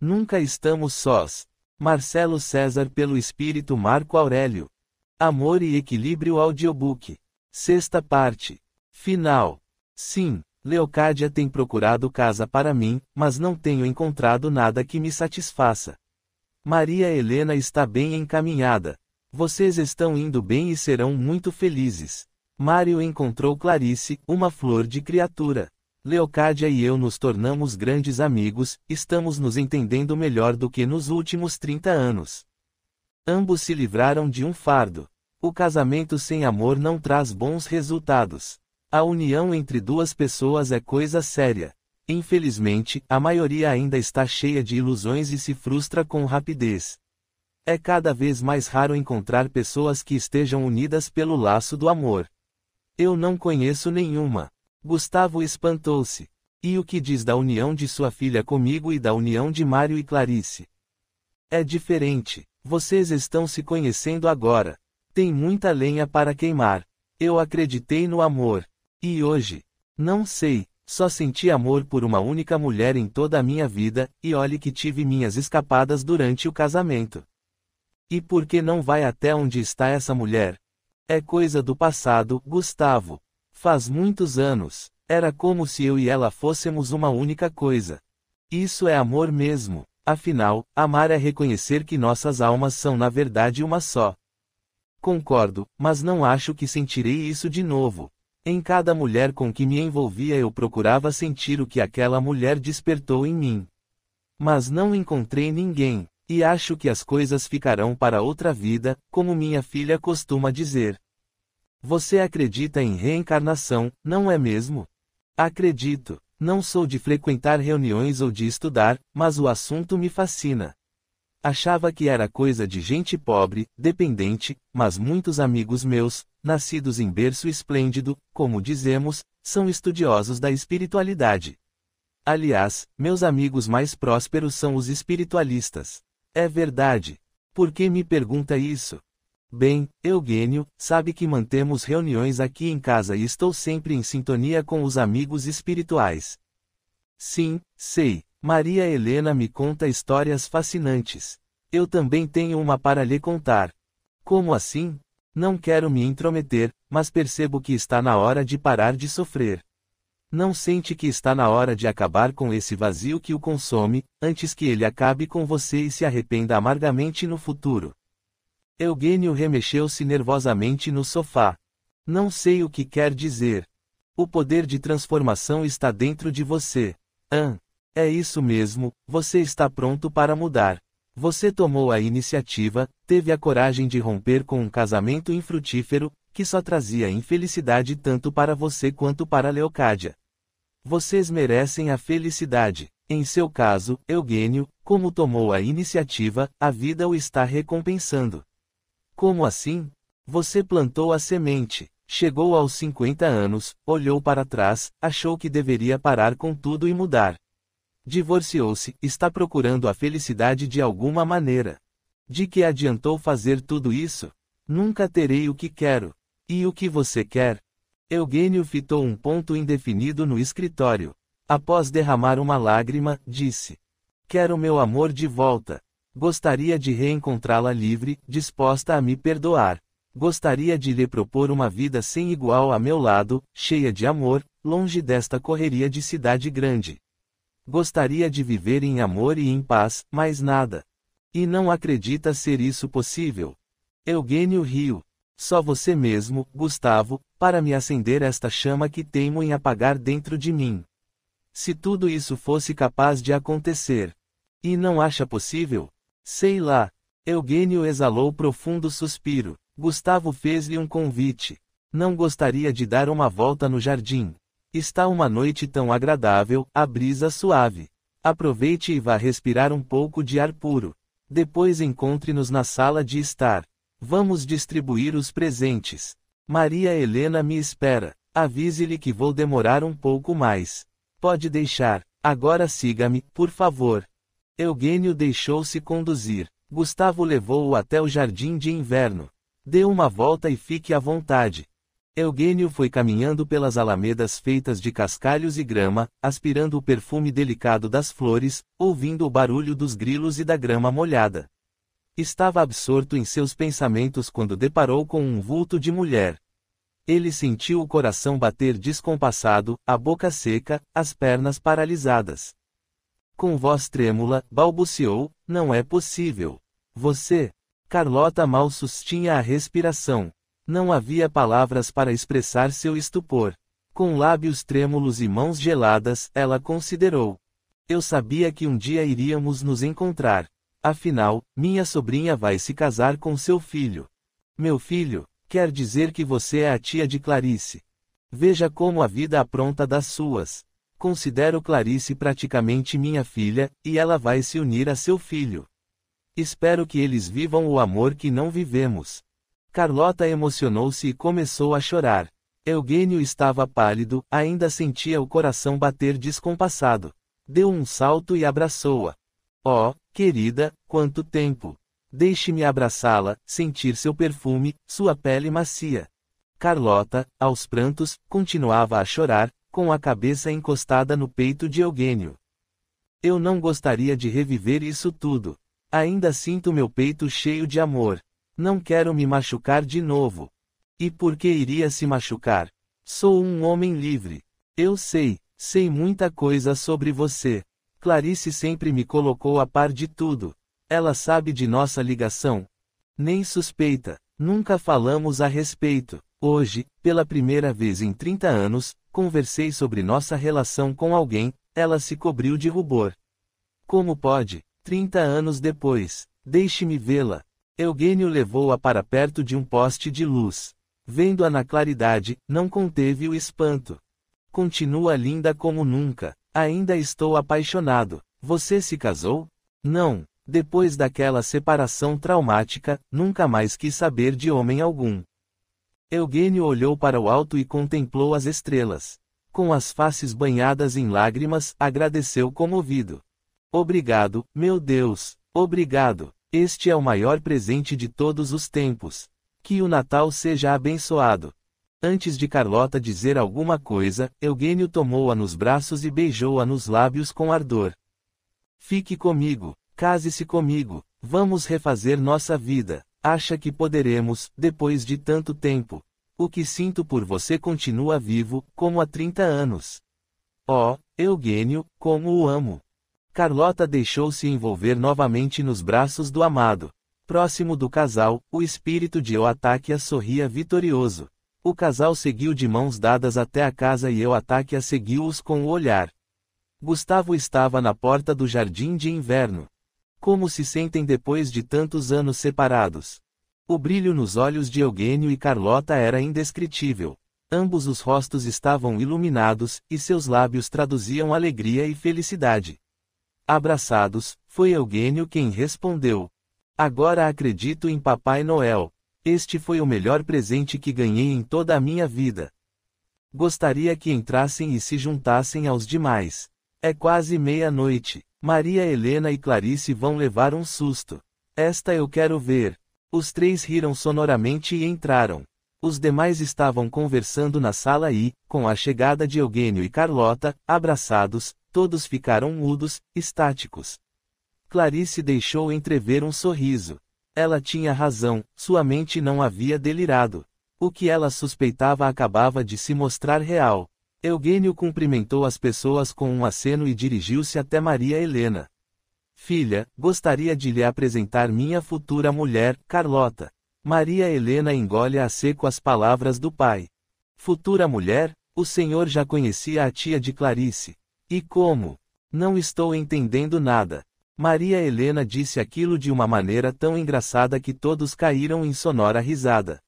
Nunca estamos sós. Marcelo César pelo Espírito Marco Aurélio. Amor e Equilíbrio Audiobook. Sexta parte. Final. Sim, Leocádia tem procurado casa para mim, mas não tenho encontrado nada que me satisfaça. Maria Helena está bem encaminhada. Vocês estão indo bem e serão muito felizes. Mário encontrou Clarice, uma flor de criatura. Leocádia e eu nos tornamos grandes amigos, estamos nos entendendo melhor do que nos últimos 30 anos. Ambos se livraram de um fardo. O casamento sem amor não traz bons resultados. A união entre duas pessoas é coisa séria. Infelizmente, a maioria ainda está cheia de ilusões e se frustra com rapidez. É cada vez mais raro encontrar pessoas que estejam unidas pelo laço do amor. Eu não conheço nenhuma. Gustavo espantou-se. E o que diz da união de sua filha comigo e da união de Mário e Clarice? É diferente. Vocês estão se conhecendo agora. Tem muita lenha para queimar. Eu acreditei no amor. E hoje? Não sei. Só senti amor por uma única mulher em toda a minha vida, e olhe que tive minhas escapadas durante o casamento. E por que não vai até onde está essa mulher? É coisa do passado, Gustavo. Faz muitos anos. Era como se eu e ela fôssemos uma única coisa. Isso é amor mesmo. Afinal, amar é reconhecer que nossas almas são na verdade uma só. Concordo, mas não acho que sentirei isso de novo. Em cada mulher com que me envolvia eu procurava sentir o que aquela mulher despertou em mim. Mas não encontrei ninguém, e acho que as coisas ficarão para outra vida, como minha filha costuma dizer. Você acredita em reencarnação, não é mesmo? Acredito. Não sou de frequentar reuniões ou de estudar, mas o assunto me fascina. Achava que era coisa de gente pobre, dependente, mas muitos amigos meus, nascidos em berço esplêndido, como dizemos, são estudiosos da espiritualidade. Aliás, meus amigos mais prósperos são os espiritualistas. É verdade. Por que me pergunta isso? Bem, Eugênio, sabe que mantemos reuniões aqui em casa e estou sempre em sintonia com os amigos espirituais. Sim, sei. Maria Helena me conta histórias fascinantes. Eu também tenho uma para lhe contar. Como assim? Não quero me intrometer, mas percebo que está na hora de parar de sofrer. Não sente que está na hora de acabar com esse vazio que o consome, antes que ele acabe com você e se arrependa amargamente no futuro? Eugênio remexeu-se nervosamente no sofá. Não sei o que quer dizer. O poder de transformação está dentro de você. É isso mesmo, você está pronto para mudar. Você tomou a iniciativa, teve a coragem de romper com um casamento infrutífero, que só trazia infelicidade tanto para você quanto para Leocádia. Vocês merecem a felicidade. Em seu caso, Eugênio, como tomou a iniciativa, a vida o está recompensando. Como assim? Você plantou a semente, chegou aos 50 anos, olhou para trás, achou que deveria parar com tudo e mudar. Divorciou-se, está procurando a felicidade de alguma maneira. De que adiantou fazer tudo isso? Nunca terei o que quero. E o que você quer? Eugênio fitou um ponto indefinido no escritório. Após derramar uma lágrima, disse: Quero meu amor de volta. Gostaria de reencontrá-la livre, disposta a me perdoar. Gostaria de lhe propor uma vida sem igual a meu lado, cheia de amor, longe desta correria de cidade grande. Gostaria de viver em amor e em paz, mais nada. E não acredita ser isso possível? Eugênio riu. Só você mesmo, Gustavo, para me acender esta chama que teimo em apagar dentro de mim. Se tudo isso fosse capaz de acontecer. E não acha possível? Sei lá. Eugênio exalou profundo suspiro. Gustavo fez-lhe um convite. Não gostaria de dar uma volta no jardim? Está uma noite tão agradável, a brisa suave. Aproveite e vá respirar um pouco de ar puro. Depois encontre-nos na sala de estar. Vamos distribuir os presentes. Maria Helena me espera. Avise-lhe que vou demorar um pouco mais. Pode deixar. Agora siga-me, por favor. Eugênio deixou-se conduzir. Gustavo levou-o até o jardim de inverno. Dê uma volta e fique à vontade. Eugênio foi caminhando pelas alamedas feitas de cascalhos e grama, aspirando o perfume delicado das flores, ouvindo o barulho dos grilos e da grama molhada. Estava absorto em seus pensamentos quando deparou com um vulto de mulher. Ele sentiu o coração bater descompassado, a boca seca, as pernas paralisadas. Com voz trêmula, balbuciou: "Não é possível. Você?" Carlota mal sustinha a respiração. Não havia palavras para expressar seu estupor. Com lábios trêmulos e mãos geladas, ela considerou: "Eu sabia que um dia iríamos nos encontrar. Afinal, minha sobrinha vai se casar com seu filho." "Meu filho? Quer dizer que você é a tia de Clarice. Veja como a vida apronta das suas. Considero Clarice praticamente minha filha, e ela vai se unir a seu filho. Espero que eles vivam o amor que não vivemos." Carlota emocionou-se e começou a chorar. Eugênio estava pálido, ainda sentia o coração bater descompassado. Deu um salto e abraçou-a. "Oh, querida, quanto tempo! Deixe-me abraçá-la, sentir seu perfume, sua pele macia." Carlota, aos prantos, continuava a chorar, com a cabeça encostada no peito de Eugênio. "Eu não gostaria de reviver isso tudo. Ainda sinto meu peito cheio de amor. Não quero me machucar de novo." "E por que iria se machucar? Sou um homem livre. Eu sei muita coisa sobre você. Clarice sempre me colocou a par de tudo. Ela sabe de nossa ligação. Nem suspeita. Nunca falamos a respeito. Hoje, pela primeira vez em 30 anos, conversei sobre nossa relação com alguém." Ela se cobriu de rubor. "Como pode? 30 anos depois. Deixe-me vê-la." Eugênio levou-a para perto de um poste de luz. Vendo-a na claridade, não conteve o espanto. "Continua linda como nunca. Ainda estou apaixonado. Você se casou?" "Não. Depois daquela separação traumática, nunca mais quis saber de homem algum." Eugênio olhou para o alto e contemplou as estrelas. Com as faces banhadas em lágrimas, agradeceu comovido. "Obrigado, meu Deus, obrigado. Este é o maior presente de todos os tempos. Que o Natal seja abençoado." Antes de Carlota dizer alguma coisa, Eugênio tomou-a nos braços e beijou-a nos lábios com ardor. "Fique comigo, case-se comigo, vamos refazer nossa vida. Acha que poderemos, depois de tanto tempo? O que sinto por você continua vivo, como há 30 anos. Oh, Eugênio, como o amo." Carlota deixou-se envolver novamente nos braços do amado. Próximo do casal, o espírito de Euatáquia sorria vitorioso. O casal seguiu de mãos dadas até a casa e Euatáquia seguiu-os com o olhar. Gustavo estava na porta do jardim de inverno. Como se sentem depois de tantos anos separados? O brilho nos olhos de Eugênio e Carlota era indescritível. Ambos os rostos estavam iluminados, e seus lábios traduziam alegria e felicidade. Abraçados, foi Eugênio quem respondeu: "Agora acredito em Papai Noel. Este foi o melhor presente que ganhei em toda a minha vida. Gostaria que entrassem e se juntassem aos demais. É quase meia-noite. Maria Helena e Clarice vão levar um susto. Esta eu quero ver." Os três riram sonoramente e entraram. Os demais estavam conversando na sala e, com a chegada de Eugênio e Carlota, abraçados, todos ficaram mudos, estáticos. Clarice deixou entrever um sorriso. Ela tinha razão, sua mente não havia delirado. O que ela suspeitava acabava de se mostrar real. Eugênio cumprimentou as pessoas com um aceno e dirigiu-se até Maria Helena. "Filha, gostaria de lhe apresentar minha futura mulher, Carlota." Maria Helena engole a seco as palavras do pai. Futura mulher? O senhor já conhecia a tia de Clarice. E como? Não estou entendendo nada. Maria Helena disse aquilo de uma maneira tão engraçada que todos caíram em sonora risada.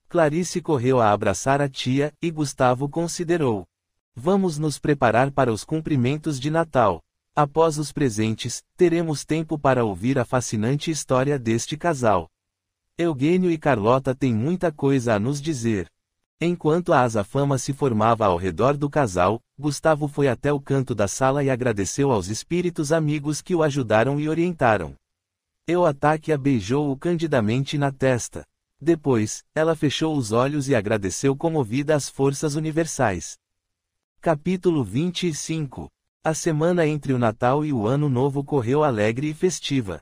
Clarice correu a abraçar a tia, e Gustavo considerou: "Vamos nos preparar para os cumprimentos de Natal. Após os presentes, teremos tempo para ouvir a fascinante história deste casal. Eugênio e Carlota têm muita coisa a nos dizer." Enquanto a azafama se formava ao redor do casal, Gustavo foi até o canto da sala e agradeceu aos espíritos amigos que o ajudaram e orientaram. Euatáquia beijou-o candidamente na testa. Depois, ela fechou os olhos e agradeceu comovida às forças universais. Capítulo 25. A semana entre o Natal e o Ano Novo correu alegre e festiva.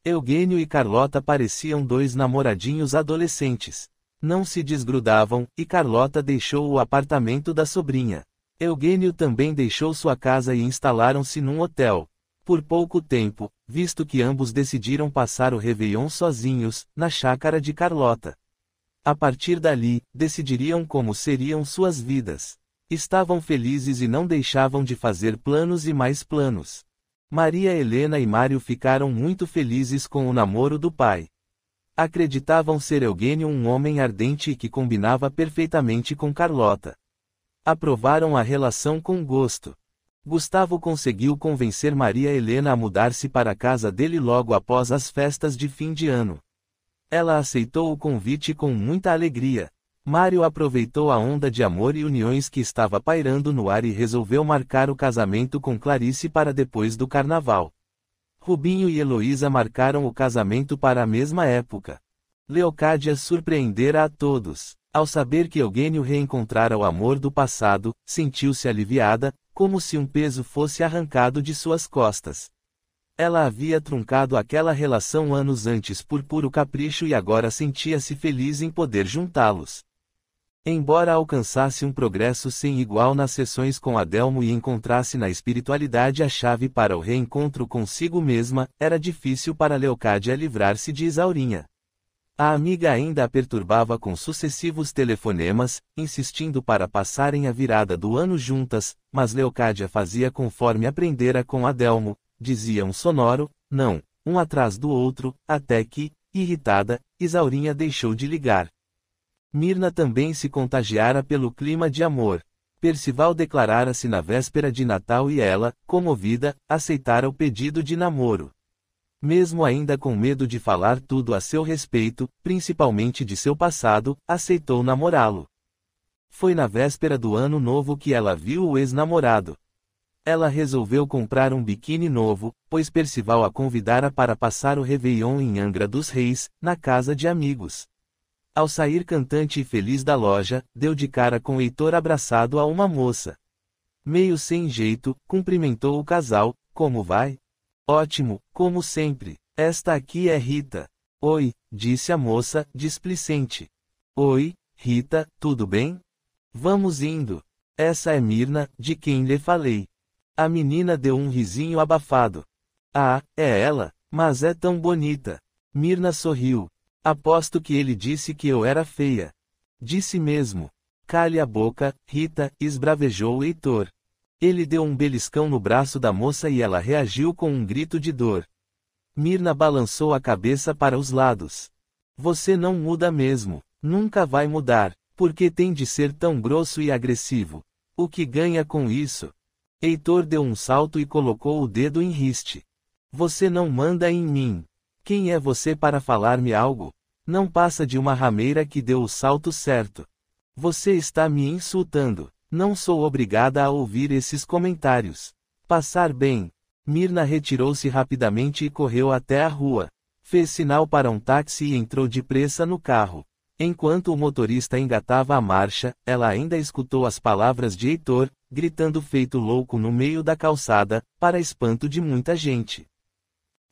Eugênio e Carlota pareciam dois namoradinhos adolescentes. Não se desgrudavam, e Carlota deixou o apartamento da sobrinha. Eugênio também deixou sua casa e instalaram-se num hotel. Por pouco tempo, visto que ambos decidiram passar o Réveillon sozinhos, na chácara de Carlota. A partir dali, decidiriam como seriam suas vidas. Estavam felizes e não deixavam de fazer planos e mais planos. Maria Helena e Mário ficaram muito felizes com o namoro do pai. Acreditavam ser Eugênio um homem ardente e que combinava perfeitamente com Carlota. Aprovaram a relação com gosto. Gustavo conseguiu convencer Maria Helena a mudar-se para a casa dele logo após as festas de fim de ano. Ela aceitou o convite com muita alegria. Mário aproveitou a onda de amor e uniões que estava pairando no ar e resolveu marcar o casamento com Clarice para depois do carnaval. Rubinho e Heloísa marcaram o casamento para a mesma época. Leocádia surpreendera a todos. Ao saber que Eugênio reencontrara o amor do passado, sentiu-se aliviada, como se um peso fosse arrancado de suas costas. Ela havia truncado aquela relação anos antes por puro capricho e agora sentia-se feliz em poder juntá-los. Embora alcançasse um progresso sem igual nas sessões com Adelmo e encontrasse na espiritualidade a chave para o reencontro consigo mesma, era difícil para Leocádia livrar-se de Isaurinha. A amiga ainda a perturbava com sucessivos telefonemas, insistindo para passarem a virada do ano juntas, mas Leocádia fazia conforme aprendera com Adelmo, dizia um sonoro, não, um atrás do outro, até que, irritada, Isaurinha deixou de ligar. Mirna também se contagiara pelo clima de amor. Percival declarara-se na véspera de Natal e ela, comovida, aceitara o pedido de namoro. Mesmo ainda com medo de falar tudo a seu respeito, principalmente de seu passado, aceitou namorá-lo. Foi na véspera do ano novo que ela viu o ex-namorado. Ela resolveu comprar um biquíni novo, pois Percival a convidara para passar o Réveillon em Angra dos Reis, na casa de amigos. Ao sair cantante e feliz da loja, deu de cara com Heitor abraçado a uma moça. Meio sem jeito, cumprimentou o casal, como vai? Ótimo, como sempre. Esta aqui é Rita. Oi, disse a moça, displicente. Oi, Rita, tudo bem? Vamos indo. Essa é Mirna, de quem lhe falei. A menina deu um risinho abafado. Ah, é ela, mas é tão bonita. Mirna sorriu. Aposto que ele disse que eu era feia. Disse mesmo. Cale a boca, Rita, esbravejou Heitor. Ele deu um beliscão no braço da moça e ela reagiu com um grito de dor. Mirna balançou a cabeça para os lados. Você não muda mesmo. Nunca vai mudar. Por que tem de ser tão grosso e agressivo? O que ganha com isso? Heitor deu um salto e colocou o dedo em riste. Você não manda em mim. Quem é você para falar-me algo? Não passa de uma rameira que deu o salto certo. Você está me insultando. Não sou obrigada a ouvir esses comentários. Passar bem. Mirna retirou-se rapidamente e correu até a rua. Fez sinal para um táxi e entrou depressa no carro. Enquanto o motorista engatava a marcha, ela ainda escutou as palavras de Heitor, gritando feito louco no meio da calçada, para espanto de muita gente.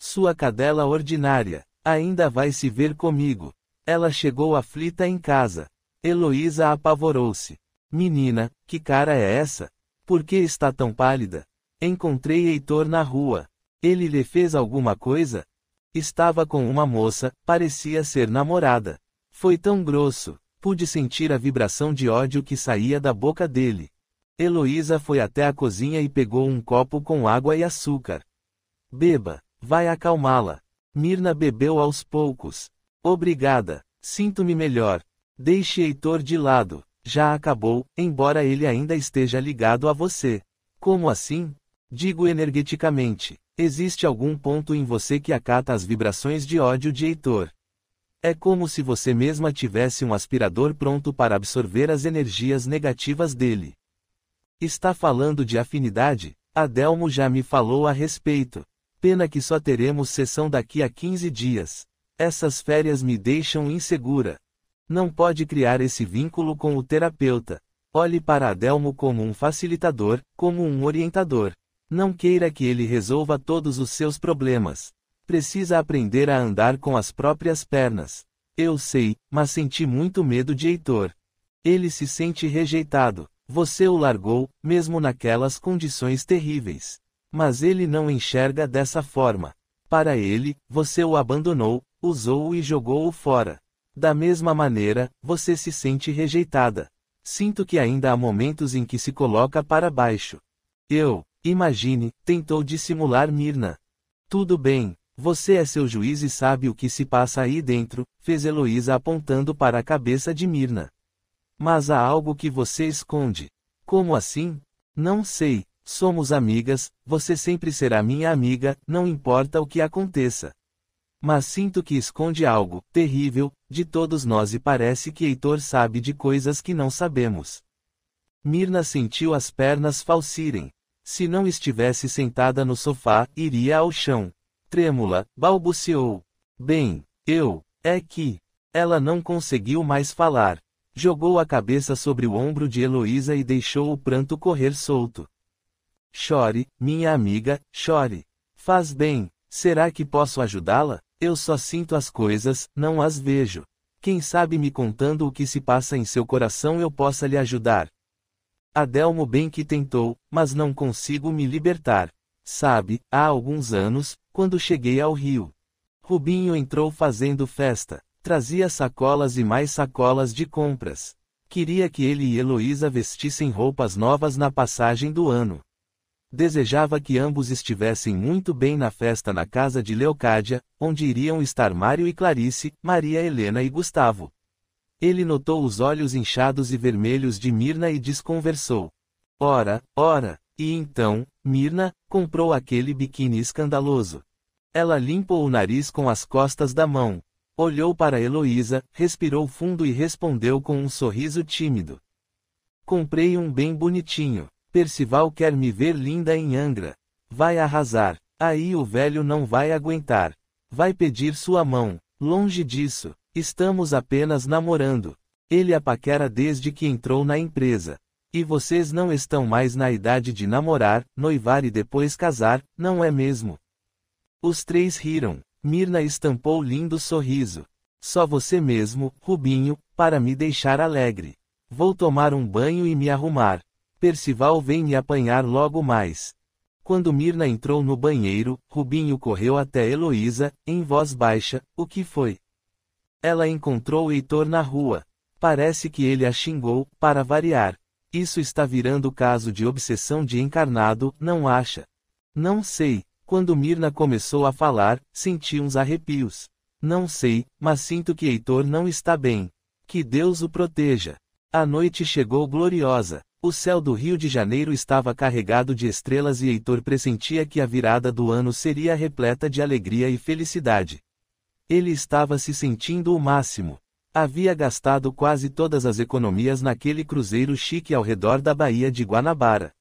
Sua cadela ordinária, ainda vai se ver comigo. Ela chegou aflita em casa. Heloísa apavorou-se. Menina, que cara é essa? Por que está tão pálida? Encontrei Heitor na rua. Ele lhe fez alguma coisa? Estava com uma moça, parecia ser namorada. Foi tão grosso, pude sentir a vibração de ódio que saía da boca dele. Heloísa foi até a cozinha e pegou um copo com água e açúcar. Beba. Vai acalmá-la. Mirna bebeu aos poucos. Obrigada. Sinto-me melhor. Deixe Heitor de lado. Já acabou, embora ele ainda esteja ligado a você. Como assim? Digo energeticamente. Existe algum ponto em você que acata as vibrações de ódio de Heitor. É como se você mesma tivesse um aspirador pronto para absorver as energias negativas dele. Está falando de afinidade? Adelmo já me falou a respeito. Pena que só teremos sessão daqui a 15 dias. Essas férias me deixam insegura. Não pode criar esse vínculo com o terapeuta. Olhe para Adelmo como um facilitador, como um orientador. Não queira que ele resolva todos os seus problemas. Precisa aprender a andar com as próprias pernas. Eu sei, mas senti muito medo de Heitor. Ele se sente rejeitado. Você o largou, mesmo naquelas condições terríveis. Mas ele não enxerga dessa forma. Para ele, você o abandonou, usou-o e jogou-o fora. Da mesma maneira, você se sente rejeitada. Sinto que ainda há momentos em que se coloca para baixo. Imagine, tentou dissimular Mirna. Tudo bem, você é seu juiz e sabe o que se passa aí dentro, fez Heloísa apontando para a cabeça de Mirna. Mas há algo que você esconde. Como assim? Não sei, somos amigas, você sempre será minha amiga, não importa o que aconteça. Mas sinto que esconde algo terrível de todos nós e parece que Heitor sabe de coisas que não sabemos. Mirna sentiu as pernas falsirem. Se não estivesse sentada no sofá, iria ao chão. Trêmula, balbuciou. Bem, é que... Ela não conseguiu mais falar. Jogou a cabeça sobre o ombro de Heloísa e deixou o pranto correr solto. Chore, minha amiga, chore. Faz bem. Será que posso ajudá-la? Eu só sinto as coisas, não as vejo. Quem sabe me contando o que se passa em seu coração eu possa lhe ajudar. Adelmo bem que tentou, mas não consigo me libertar. Sabe, há alguns anos, quando cheguei ao Rio. Rubinho entrou fazendo festa. Trazia sacolas e mais sacolas de compras. Queria que ele e Heloísa vestissem roupas novas na passagem do ano. Desejava que ambos estivessem muito bem na festa na casa de Leocádia, onde iriam estar Mário e Clarice, Maria Helena e Gustavo. Ele notou os olhos inchados e vermelhos de Mirna e desconversou. Ora, e então, Mirna, comprou aquele biquíni escandaloso. Ela limpou o nariz com as costas da mão. Olhou para Heloísa, respirou fundo e respondeu com um sorriso tímido. Comprei um bem bonitinho. Percival quer me ver linda em Angra. Vai arrasar. Aí o velho não vai aguentar. Vai pedir sua mão. Longe disso. Estamos apenas namorando. Ele a paquera desde que entrou na empresa. E vocês não estão mais na idade de namorar, noivar e depois casar, não é mesmo? Os três riram. Mirna estampou lindo sorriso. Só você mesmo, Rubinho, para me deixar alegre. Vou tomar um banho e me arrumar. Percival vem me apanhar logo mais. Quando Mirna entrou no banheiro, Rubinho correu até Heloísa, em voz baixa, o que foi? Ela encontrou Heitor na rua. Parece que ele a xingou, para variar. Isso está virando caso de obsessão de encarnado, não acha? Não sei. Quando Mirna começou a falar, senti uns arrepios. Não sei, mas sinto que Heitor não está bem. Que Deus o proteja. A noite chegou gloriosa. O céu do Rio de Janeiro estava carregado de estrelas e Heitor pressentia que a virada do ano seria repleta de alegria e felicidade. Ele estava se sentindo o máximo. Havia gastado quase todas as economias naquele cruzeiro chique ao redor da Baía de Guanabara.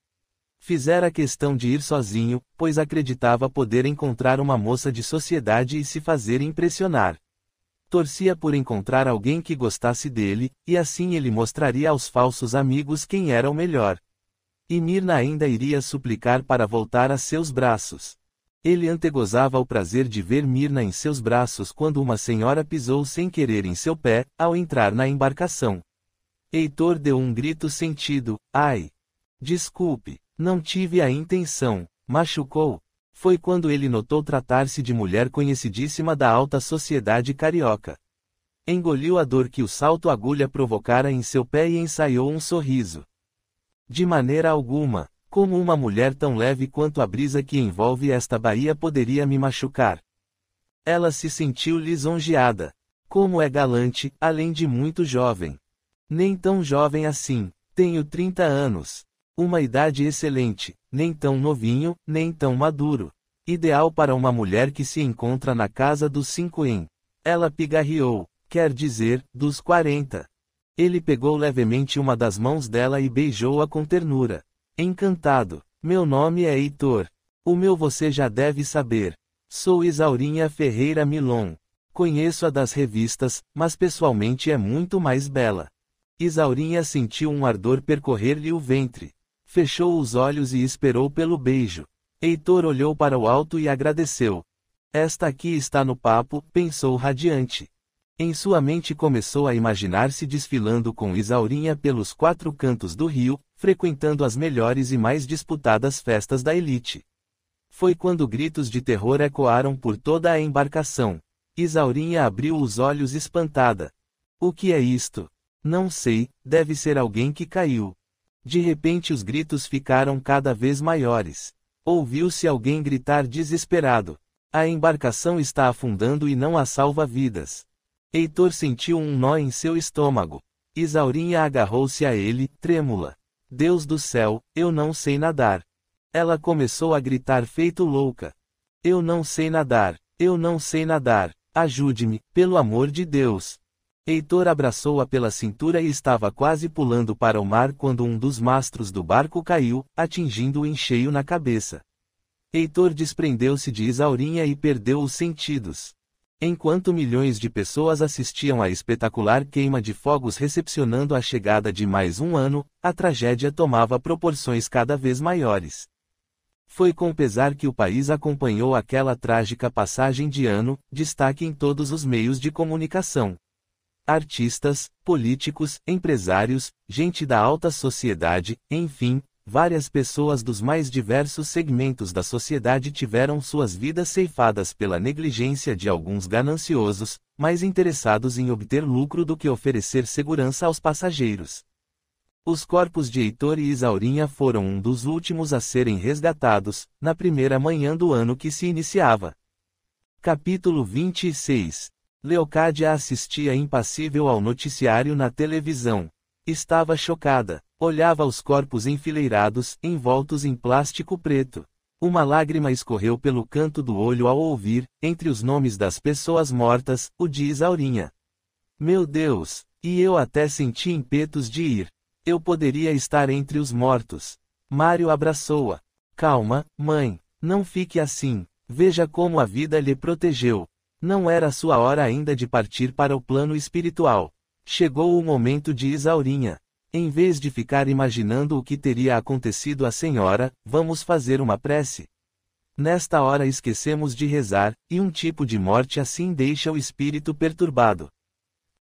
Fizera questão de ir sozinho, pois acreditava poder encontrar uma moça de sociedade e se fazer impressionar. Torcia por encontrar alguém que gostasse dele, e assim ele mostraria aos falsos amigos quem era o melhor. E Mirna ainda iria suplicar para voltar a seus braços. Ele antegozava o prazer de ver Mirna em seus braços quando uma senhora pisou sem querer em seu pé, ao entrar na embarcação. Heitor deu um grito sentido, ai! Desculpe, não tive a intenção, machucou. Foi quando ele notou tratar-se de mulher conhecidíssima da alta sociedade carioca. Engoliu a dor que o salto-agulha provocara em seu pé e ensaiou um sorriso. De maneira alguma, como uma mulher tão leve quanto a brisa que envolve esta baía poderia me machucar. Ela se sentiu lisonjeada. Como é galante, além de muito jovem. Nem tão jovem assim, tenho 30 anos. Uma idade excelente, nem tão novinho, nem tão maduro. Ideal para uma mulher que se encontra na casa dos 50. Ela pigarreou, quer dizer, dos 40. Ele pegou levemente uma das mãos dela e beijou-a com ternura. Encantado. Meu nome é Heitor. O meu você já deve saber. Sou Isaurinha Ferreira Milon. Conheço-a das revistas, mas pessoalmente é muito mais bela. Isaurinha sentiu um ardor percorrer-lhe o ventre. Fechou os olhos e esperou pelo beijo. Heitor olhou para o alto e agradeceu. Esta aqui está no papo, pensou radiante. Em sua mente começou a imaginar-se desfilando com Isaurinha pelos 4 cantos do rio, frequentando as melhores e mais disputadas festas da elite. Foi quando gritos de terror ecoaram por toda a embarcação. Isaurinha abriu os olhos espantada. O que é isto? Não sei, deve ser alguém que caiu. De repente os gritos ficaram cada vez maiores. Ouviu-se alguém gritar desesperado. A embarcação está afundando e não há salva-vidas. Heitor sentiu um nó em seu estômago. Isaurinha agarrou-se a ele, trêmula. Deus do céu, eu não sei nadar. Ela começou a gritar feito louca. Eu não sei nadar, eu não sei nadar, ajude-me, pelo amor de Deus. Heitor abraçou-a pela cintura e estava quase pulando para o mar quando um dos mastros do barco caiu, atingindo-o em cheio na cabeça. Heitor desprendeu-se de Isaurinha e perdeu os sentidos. Enquanto milhões de pessoas assistiam à espetacular queima de fogos recepcionando a chegada de mais um ano, a tragédia tomava proporções cada vez maiores. Foi com pesar que o país acompanhou aquela trágica passagem de ano, destaque em todos os meios de comunicação. Artistas, políticos, empresários, gente da alta sociedade, enfim, várias pessoas dos mais diversos segmentos da sociedade tiveram suas vidas ceifadas pela negligência de alguns gananciosos, mais interessados em obter lucro do que oferecer segurança aos passageiros. Os corpos de Heitor e Isaurinha foram um dos últimos a serem resgatados, na primeira manhã do ano que se iniciava. Capítulo 26. Leocádia assistia impassível ao noticiário na televisão. Estava chocada. Olhava os corpos enfileirados, envoltos em plástico preto. Uma lágrima escorreu pelo canto do olho ao ouvir, entre os nomes das pessoas mortas, o de Isaurinha. Meu Deus! E eu até senti ímpetos de ir. Eu poderia estar entre os mortos. Mário abraçou-a. Calma, mãe. Não fique assim. Veja como a vida lhe protegeu. Não era sua hora ainda de partir para o plano espiritual. Chegou o momento de Isaurinha. Em vez de ficar imaginando o que teria acontecido à senhora, vamos fazer uma prece. Nesta hora esquecemos de rezar, e um tipo de morte assim deixa o espírito perturbado.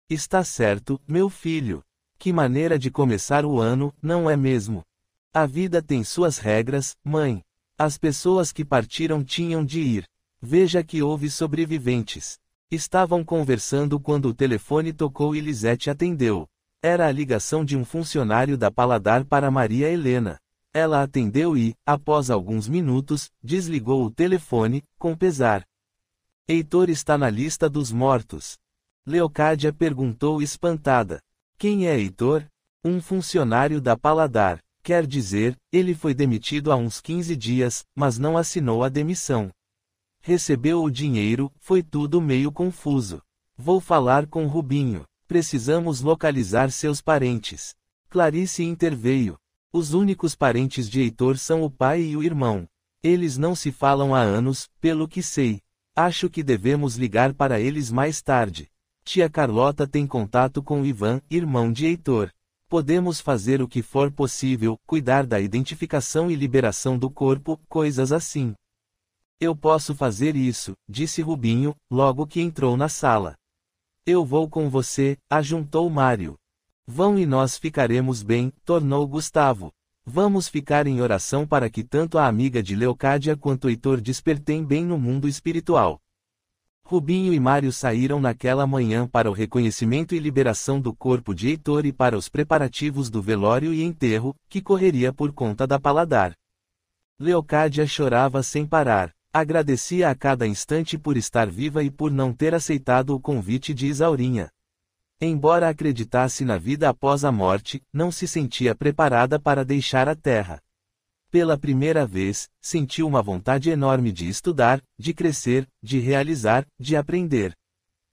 Está certo, meu filho. Que maneira de começar o ano, não é mesmo? A vida tem suas regras, mãe. As pessoas que partiram tinham de ir. Veja que houve sobreviventes. Estavam conversando quando o telefone tocou e Lisete atendeu. Era a ligação de um funcionário da Paladar para Maria Helena. Ela atendeu e, após alguns minutos, desligou o telefone, com pesar. Heitor está na lista dos mortos. Leocádia perguntou espantada. Quem é Heitor? Um funcionário da Paladar. Quer dizer, ele foi demitido há uns 15 dias, mas não assinou a demissão. Recebeu o dinheiro, foi tudo meio confuso. Vou falar com Rubinho. Precisamos localizar seus parentes. Clarice interveio. Os únicos parentes de Heitor são o pai e o irmão. Eles não se falam há anos, pelo que sei. Acho que devemos ligar para eles mais tarde. Tia Carlota tem contato com Ivan, irmão de Heitor. Podemos fazer o que for possível, cuidar da identificação e liberação do corpo, coisas assim. Eu posso fazer isso, disse Rubinho, logo que entrou na sala. Eu vou com você, ajuntou Mário. Vão e nós ficaremos bem, tornou Gustavo. Vamos ficar em oração para que tanto a amiga de Leocádia quanto Heitor despertem bem no mundo espiritual. Rubinho e Mário saíram naquela manhã para o reconhecimento e liberação do corpo de Heitor e para os preparativos do velório e enterro, que correria por conta da Paladar. Leocádia chorava sem parar. Agradecia a cada instante por estar viva e por não ter aceitado o convite de Isaurinha. Embora acreditasse na vida após a morte, não se sentia preparada para deixar a terra. Pela primeira vez, sentiu uma vontade enorme de estudar, de crescer, de realizar, de aprender.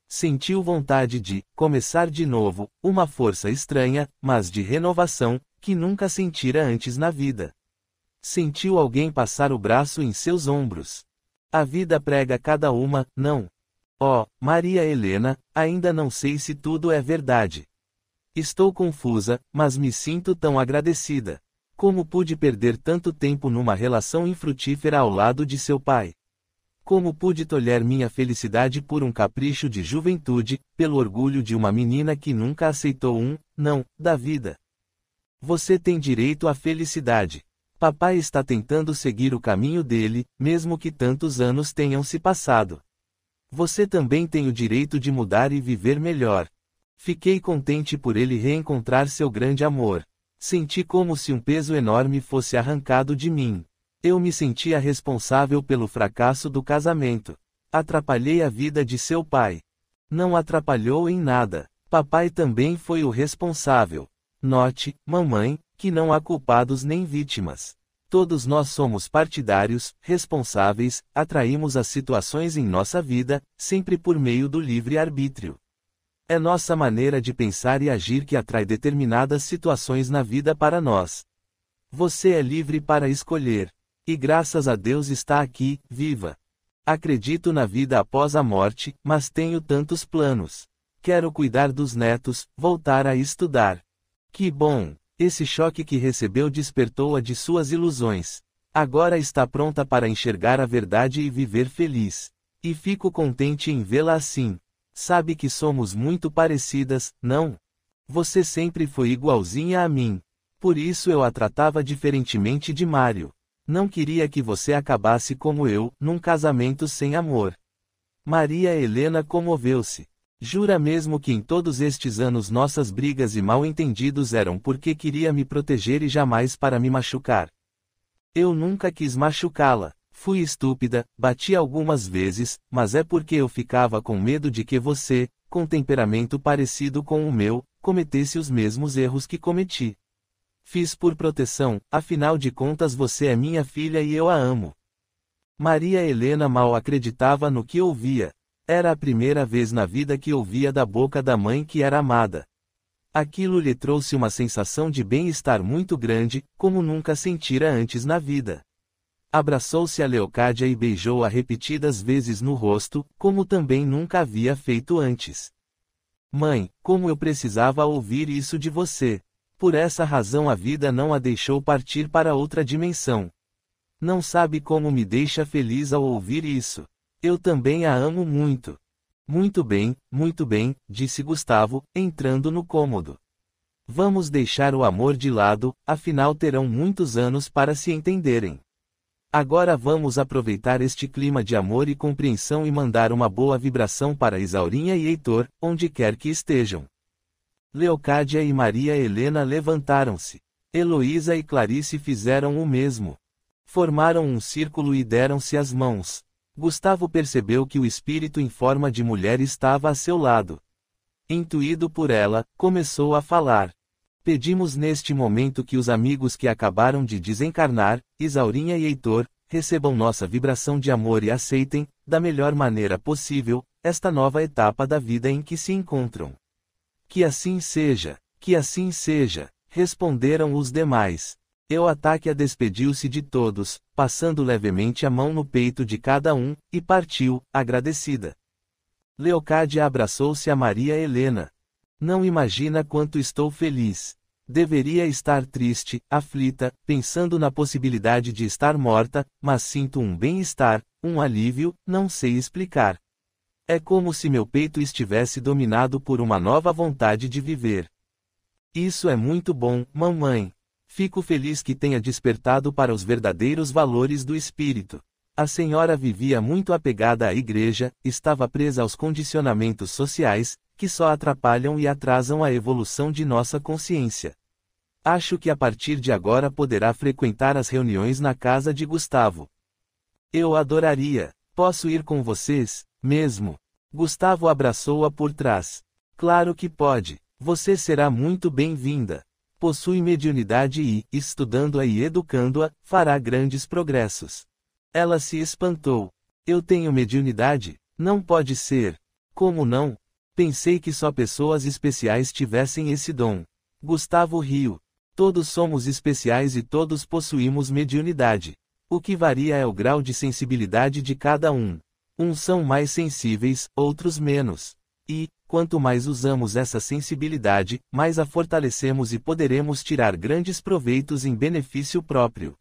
Sentiu vontade de começar de novo, uma força estranha, mas de renovação, que nunca sentira antes na vida. Sentiu alguém passar o braço em seus ombros. A vida prega cada uma, não. Oh, Maria Helena, ainda não sei se tudo é verdade. Estou confusa, mas me sinto tão agradecida. Como pude perder tanto tempo numa relação infrutífera ao lado de seu pai? Como pude tolher minha felicidade por um capricho de juventude, pelo orgulho de uma menina que nunca aceitou um não da vida? Você tem direito à felicidade. Papai está tentando seguir o caminho dele, mesmo que tantos anos tenham se passado. Você também tem o direito de mudar e viver melhor. Fiquei contente por ele reencontrar seu grande amor. Senti como se um peso enorme fosse arrancado de mim. Eu me sentia responsável pelo fracasso do casamento. Atrapalhei a vida de seu pai. Não atrapalhou em nada. Papai também foi o responsável. Note, mamãe, que não há culpados nem vítimas. Todos nós somos partidários, responsáveis, atraímos as situações em nossa vida, sempre por meio do livre-arbítrio. É nossa maneira de pensar e agir que atrai determinadas situações na vida para nós. Você é livre para escolher. E graças a Deus está aqui, viva. Acredito na vida após a morte, mas tenho tantos planos. Quero cuidar dos netos, voltar a estudar. Que bom! Esse choque que recebeu despertou-a de suas ilusões. Agora está pronta para enxergar a verdade e viver feliz. E fico contente em vê-la assim. Sabe que somos muito parecidas, não? Você sempre foi igualzinha a mim. Por isso eu a tratava diferentemente de Mário. Não queria que você acabasse como eu, num casamento sem amor. Maria Helena comoveu-se. Jura mesmo que em todos estes anos nossas brigas e mal-entendidos eram porque queria me proteger e jamais para me machucar? Eu nunca quis machucá-la. Fui estúpida, bati algumas vezes, mas é porque eu ficava com medo de que você, com temperamento parecido com o meu, cometesse os mesmos erros que cometi. Fiz por proteção, afinal de contas você é minha filha e eu a amo. Maria Helena mal acreditava no que ouvia. Era a primeira vez na vida que ouvia da boca da mãe que era amada. Aquilo lhe trouxe uma sensação de bem-estar muito grande, como nunca sentira antes na vida. Abraçou-se a Leocádia e beijou-a repetidas vezes no rosto, como também nunca havia feito antes. Mãe, como eu precisava ouvir isso de você. Por essa razão a vida não a deixou partir para outra dimensão. Não sabe como me deixa feliz ao ouvir isso. Eu também a amo muito. Muito bem, disse Gustavo, entrando no cômodo. Vamos deixar o amor de lado, afinal terão muitos anos para se entenderem. Agora vamos aproveitar este clima de amor e compreensão e mandar uma boa vibração para Isaurinha e Heitor, onde quer que estejam. Leocádia e Maria Helena levantaram-se. Heloísa e Clarice fizeram o mesmo. Formaram um círculo e deram-se as mãos. Gustavo percebeu que o espírito em forma de mulher estava a seu lado. Intuído por ela, começou a falar. Pedimos neste momento que os amigos que acabaram de desencarnar, Isaurinha e Heitor, recebam nossa vibração de amor e aceitem, da melhor maneira possível, esta nova etapa da vida em que se encontram. Que assim seja, responderam os demais. Eotáquia despediu-se de todos, passando levemente a mão no peito de cada um, e partiu, agradecida. Leocádia abraçou-se a Maria Helena. Não imagina quanto estou feliz. Deveria estar triste, aflita, pensando na possibilidade de estar morta, mas sinto um bem-estar, um alívio, não sei explicar. É como se meu peito estivesse dominado por uma nova vontade de viver. Isso é muito bom, mamãe. Fico feliz que tenha despertado para os verdadeiros valores do espírito. A senhora vivia muito apegada à igreja, estava presa aos condicionamentos sociais, que só atrapalham e atrasam a evolução de nossa consciência. Acho que a partir de agora poderá frequentar as reuniões na casa de Gustavo. Eu adoraria. Posso ir com vocês, mesmo? Gustavo abraçou-a por trás. Claro que pode. Você será muito bem-vinda. Possui mediunidade e, estudando-a e educando-a, fará grandes progressos. Ela se espantou. Eu tenho mediunidade? Não pode ser. Como não? Pensei que só pessoas especiais tivessem esse dom. Gustavo riu. Todos somos especiais e todos possuímos mediunidade. O que varia é o grau de sensibilidade de cada um. Uns são mais sensíveis, outros menos. E, quanto mais usamos essa sensibilidade, mais a fortalecemos e poderemos tirar grandes proveitos em benefício próprio.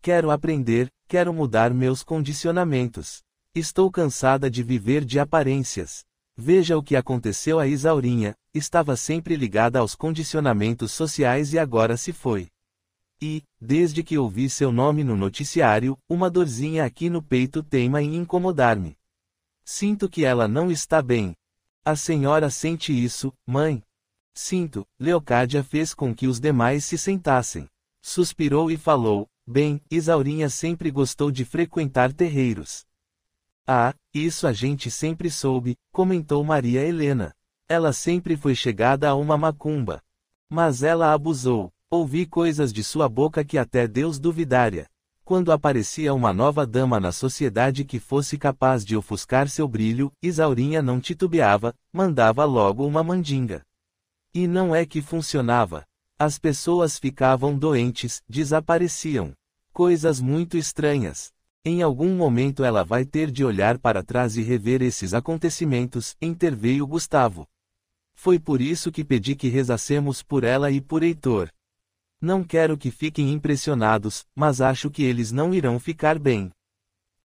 Quero aprender, quero mudar meus condicionamentos. Estou cansada de viver de aparências. Veja o que aconteceu a Isaurinha, estava sempre ligada aos condicionamentos sociais e agora se foi. E, desde que ouvi seu nome no noticiário, uma dorzinha aqui no peito teima em incomodar-me. Sinto que ela não está bem. A senhora sente isso, mãe? Sinto. Leocádia fez com que os demais se sentassem. Suspirou e falou: bem, Isaurinha sempre gostou de frequentar terreiros. Ah, isso a gente sempre soube, comentou Maria Helena. Ela sempre foi chegada a uma macumba. Mas ela abusou. Ouvi coisas de sua boca que até Deus duvidaria. Quando aparecia uma nova dama na sociedade que fosse capaz de ofuscar seu brilho, Isaurinha não titubeava, mandava logo uma mandinga. E não é que funcionava. As pessoas ficavam doentes, desapareciam. Coisas muito estranhas. Em algum momento ela vai ter de olhar para trás e rever esses acontecimentos, interveio Gustavo. Foi por isso que pedi que rezassemos por ela e por Heitor. Não quero que fiquem impressionados, mas acho que eles não irão ficar bem.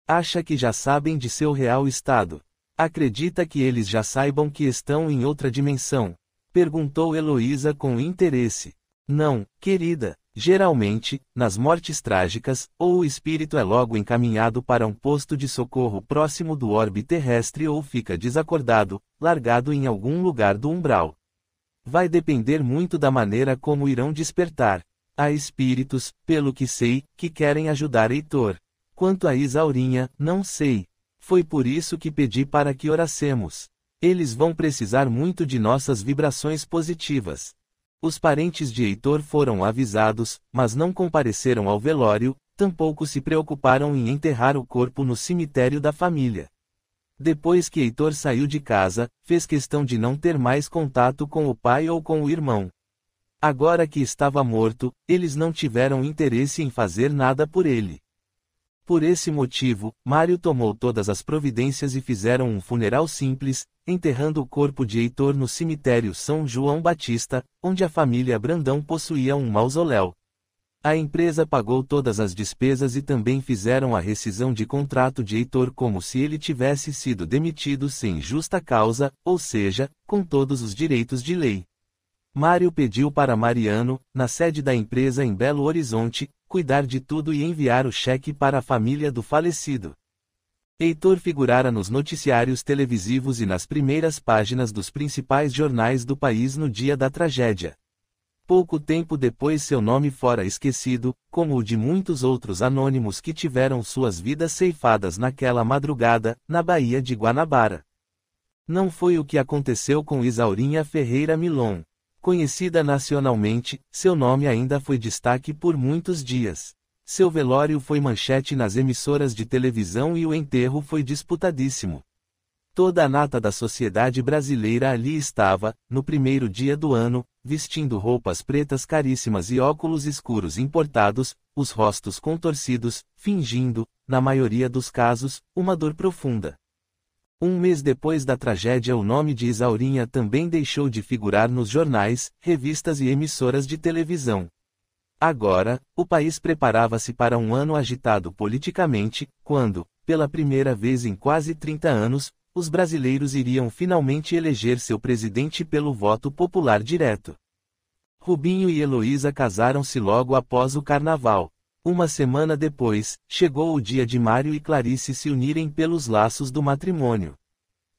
Acha que já sabem de seu real estado? Acredita que eles já saibam que estão em outra dimensão? Perguntou Heloísa com interesse. Não, querida. Geralmente, nas mortes trágicas, ou o espírito é logo encaminhado para um posto de socorro próximo do orbe terrestre ou fica desacordado, largado em algum lugar do umbral. Vai depender muito da maneira como irão despertar. Há espíritos, pelo que sei, que querem ajudar Heitor. Quanto a Isaurinha, não sei. Foi por isso que pedi para que oracemos. Eles vão precisar muito de nossas vibrações positivas. Os parentes de Heitor foram avisados, mas não compareceram ao velório, tampouco se preocuparam em enterrar o corpo no cemitério da família. Depois que Heitor saiu de casa, fez questão de não ter mais contato com o pai ou com o irmão. Agora que estava morto, eles não tiveram interesse em fazer nada por ele. Por esse motivo, Mário tomou todas as providências e fizeram um funeral simples, enterrando o corpo de Heitor no cemitério São João Batista, onde a família Brandão possuía um mausoléu. A empresa pagou todas as despesas e também fizeram a rescisão de contrato de Heitor como se ele tivesse sido demitido sem justa causa, ou seja, com todos os direitos de lei. Mário pediu para Mariano, na sede da empresa em Belo Horizonte, cuidar de tudo e enviar o cheque para a família do falecido. Heitor figurara nos noticiários televisivos e nas primeiras páginas dos principais jornais do país no dia da tragédia. Pouco tempo depois seu nome fora esquecido, como o de muitos outros anônimos que tiveram suas vidas ceifadas naquela madrugada, na Baía de Guanabara. Não foi o que aconteceu com Isaurinha Ferreira Milon. Conhecida nacionalmente, seu nome ainda foi destaque por muitos dias. Seu velório foi manchete nas emissoras de televisão e o enterro foi disputadíssimo. Toda a nata da sociedade brasileira ali estava, no primeiro dia do ano, vestindo roupas pretas caríssimas e óculos escuros importados, os rostos contorcidos, fingindo, na maioria dos casos, uma dor profunda. Um mês depois da tragédia o nome de Isaurinha também deixou de figurar nos jornais, revistas e emissoras de televisão. Agora, o país preparava-se para um ano agitado politicamente, quando, pela primeira vez em quase 30 anos, os brasileiros iriam finalmente eleger seu presidente pelo voto popular direto. Rubinho e Heloísa casaram-se logo após o carnaval. Uma semana depois, chegou o dia de Mário e Clarice se unirem pelos laços do matrimônio.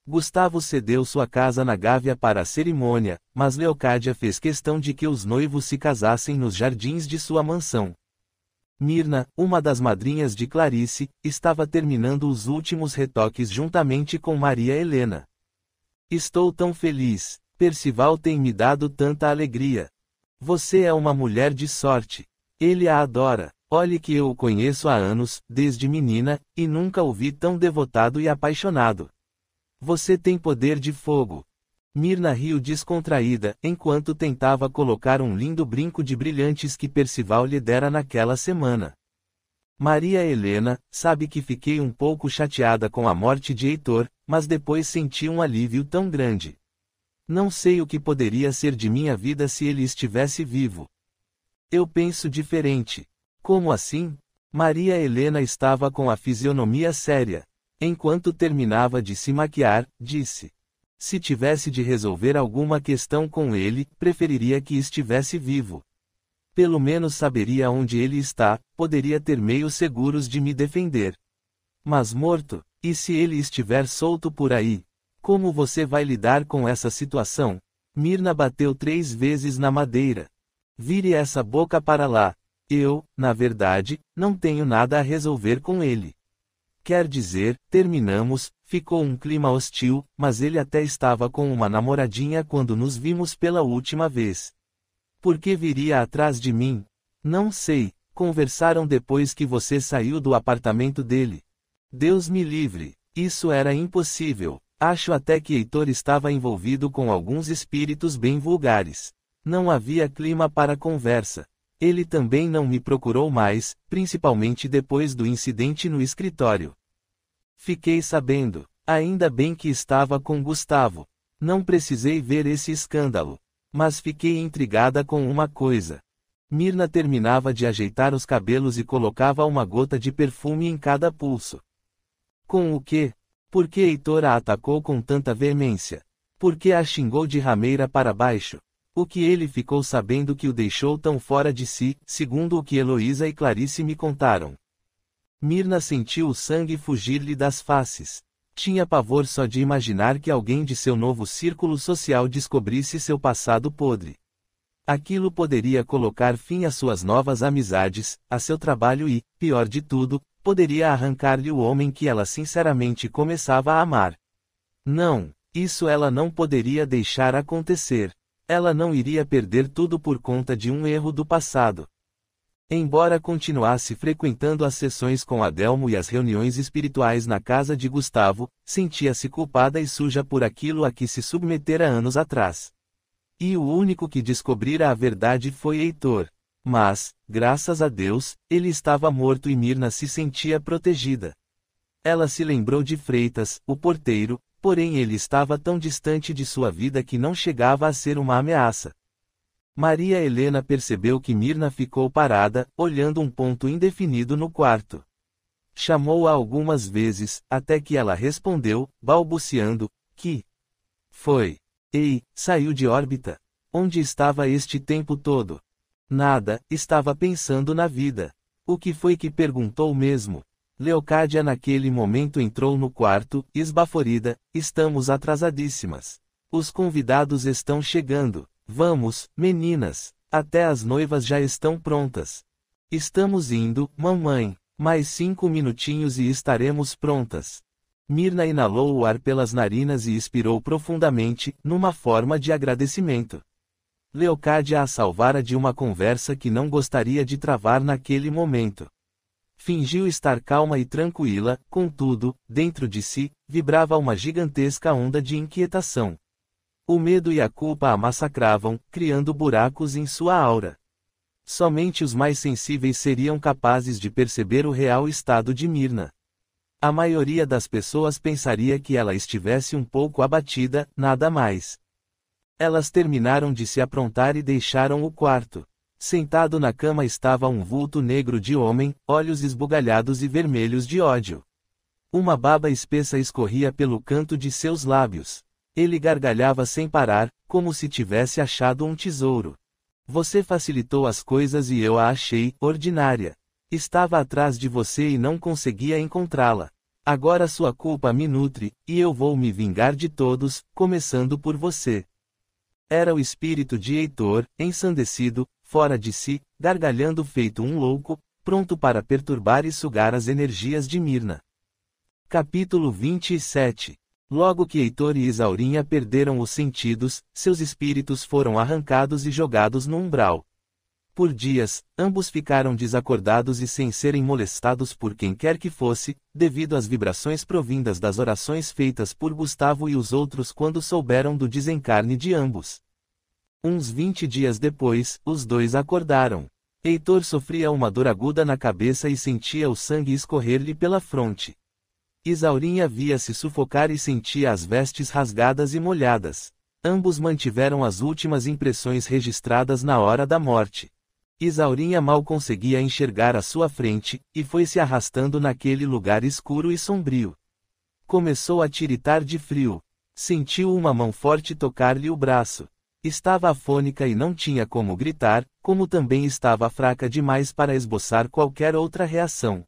Gustavo cedeu sua casa na Gávea para a cerimônia, mas Leocádia fez questão de que os noivos se casassem nos jardins de sua mansão. Mirna, uma das madrinhas de Clarice, estava terminando os últimos retoques juntamente com Maria Helena. Estou tão feliz. Percival tem me dado tanta alegria. Você é uma mulher de sorte. Ele a adora. Olhe que eu o conheço há anos, desde menina, e nunca o vi tão devotado e apaixonado. Você tem poder de fogo. Mirna riu descontraída, enquanto tentava colocar um lindo brinco de brilhantes que Percival lhe dera naquela semana. Maria Helena, sabe que fiquei um pouco chateada com a morte de Heitor, mas depois senti um alívio tão grande. Não sei o que poderia ser de minha vida se ele estivesse vivo. Eu penso diferente. Como assim? Maria Helena estava com a fisionomia séria. Enquanto terminava de se maquiar, disse: se tivesse de resolver alguma questão com ele, preferiria que estivesse vivo. Pelo menos saberia onde ele está, poderia ter meios seguros de me defender. Mas morto, e se ele estiver solto por aí? Como você vai lidar com essa situação? Myrna bateu 3 vezes na madeira. Vire essa boca para lá. Eu, na verdade, não tenho nada a resolver com ele. Quer dizer, terminamos, ficou um clima hostil, mas ele até estava com uma namoradinha quando nos vimos pela última vez. Por que viria atrás de mim? Não sei, conversaram depois que você saiu do apartamento dele. Deus me livre, isso era impossível. Acho até que Heitor estava envolvido com alguns espíritos bem vulgares. Não havia clima para conversa. Ele também não me procurou mais, principalmente depois do incidente no escritório. Fiquei sabendo, ainda bem que estava com Gustavo. Não precisei ver esse escândalo. Mas fiquei intrigada com uma coisa. Myrna terminava de ajeitar os cabelos e colocava uma gota de perfume em cada pulso. Com o quê? Por que Heitor a atacou com tanta veemência? Por que a xingou de rameira para baixo? O que ele ficou sabendo que o deixou tão fora de si, segundo o que Heloísa e Clarice me contaram? Myrna sentiu o sangue fugir-lhe das faces. Tinha pavor só de imaginar que alguém de seu novo círculo social descobrisse seu passado podre. Aquilo poderia colocar fim às suas novas amizades, a seu trabalho e, pior de tudo, poderia arrancar-lhe o homem que ela sinceramente começava a amar. Não, isso ela não poderia deixar acontecer. Ela não iria perder tudo por conta de um erro do passado. Embora continuasse frequentando as sessões com Adelmo e as reuniões espirituais na casa de Gustavo, sentia-se culpada e suja por aquilo a que se submetera anos atrás. E o único que descobrira a verdade foi Heitor. Mas, graças a Deus, ele estava morto e Myrna se sentia protegida. Ela se lembrou de Freitas, o porteiro, porém ele estava tão distante de sua vida que não chegava a ser uma ameaça. Maria Helena percebeu que Myrna ficou parada, olhando um ponto indefinido no quarto. Chamou-a algumas vezes, até que ela respondeu, balbuciando: que foi? Ei, saiu de órbita. Onde estava este tempo todo? Nada, estava pensando na vida. O que foi que perguntou mesmo? Leocádia naquele momento entrou no quarto, esbaforida: estamos atrasadíssimas. Os convidados estão chegando. Vamos, meninas, até as noivas já estão prontas. Estamos indo, mamãe. Mais 5 minutinhos e estaremos prontas. Myrna inalou o ar pelas narinas e expirou profundamente, numa forma de agradecimento. Leocádia a salvara de uma conversa que não gostaria de travar naquele momento. Fingiu estar calma e tranquila, contudo, dentro de si, vibrava uma gigantesca onda de inquietação. O medo e a culpa a massacravam, criando buracos em sua aura. Somente os mais sensíveis seriam capazes de perceber o real estado de Myrna. A maioria das pessoas pensaria que ela estivesse um pouco abatida, nada mais. Elas terminaram de se aprontar e deixaram o quarto. Sentado na cama estava um vulto negro de homem, olhos esbugalhados e vermelhos de ódio. Uma baba espessa escorria pelo canto de seus lábios. Ele gargalhava sem parar, como se tivesse achado um tesouro. Você facilitou as coisas e eu a achei ordinária. Estava atrás de você e não conseguia encontrá-la. Agora sua culpa me nutre, e eu vou me vingar de todos, começando por você. Era o espírito de Heitor, ensandecido, fora de si, gargalhando feito um louco, pronto para perturbar e sugar as energias de Myrna. Capítulo 27. Logo que Heitor e Isaurinha perderam os sentidos, seus espíritos foram arrancados e jogados no umbral. Por dias, ambos ficaram desacordados e sem serem molestados por quem quer que fosse, devido às vibrações provindas das orações feitas por Gustavo e os outros quando souberam do desencarne de ambos. Uns 20 dias depois, os dois acordaram. Heitor sofria uma dor aguda na cabeça e sentia o sangue escorrer-lhe pela fronte. Isaurinha via-se sufocar e sentia as vestes rasgadas e molhadas. Ambos mantiveram as últimas impressões registradas na hora da morte. Isaurinha mal conseguia enxergar à sua frente, e foi se arrastando naquele lugar escuro e sombrio. Começou a tiritar de frio. Sentiu uma mão forte tocar-lhe o braço. Estava afônica e não tinha como gritar, como também estava fraca demais para esboçar qualquer outra reação.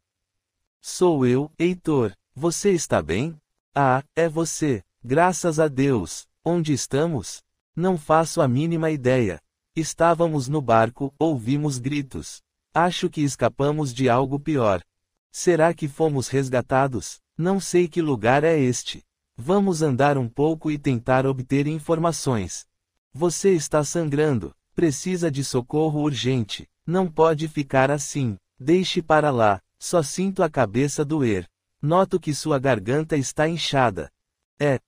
Sou eu, Heitor. Você está bem? Ah, é você. Graças a Deus. Onde estamos? Não faço a mínima ideia. Estávamos no barco, ouvimos gritos. Acho que escapamos de algo pior. Será que fomos resgatados? Não sei que lugar é este. Vamos andar um pouco e tentar obter informações. Você está sangrando. Precisa de socorro urgente. Não pode ficar assim. Deixe para lá. Só sinto a cabeça doer. Noto que sua garganta está inchada.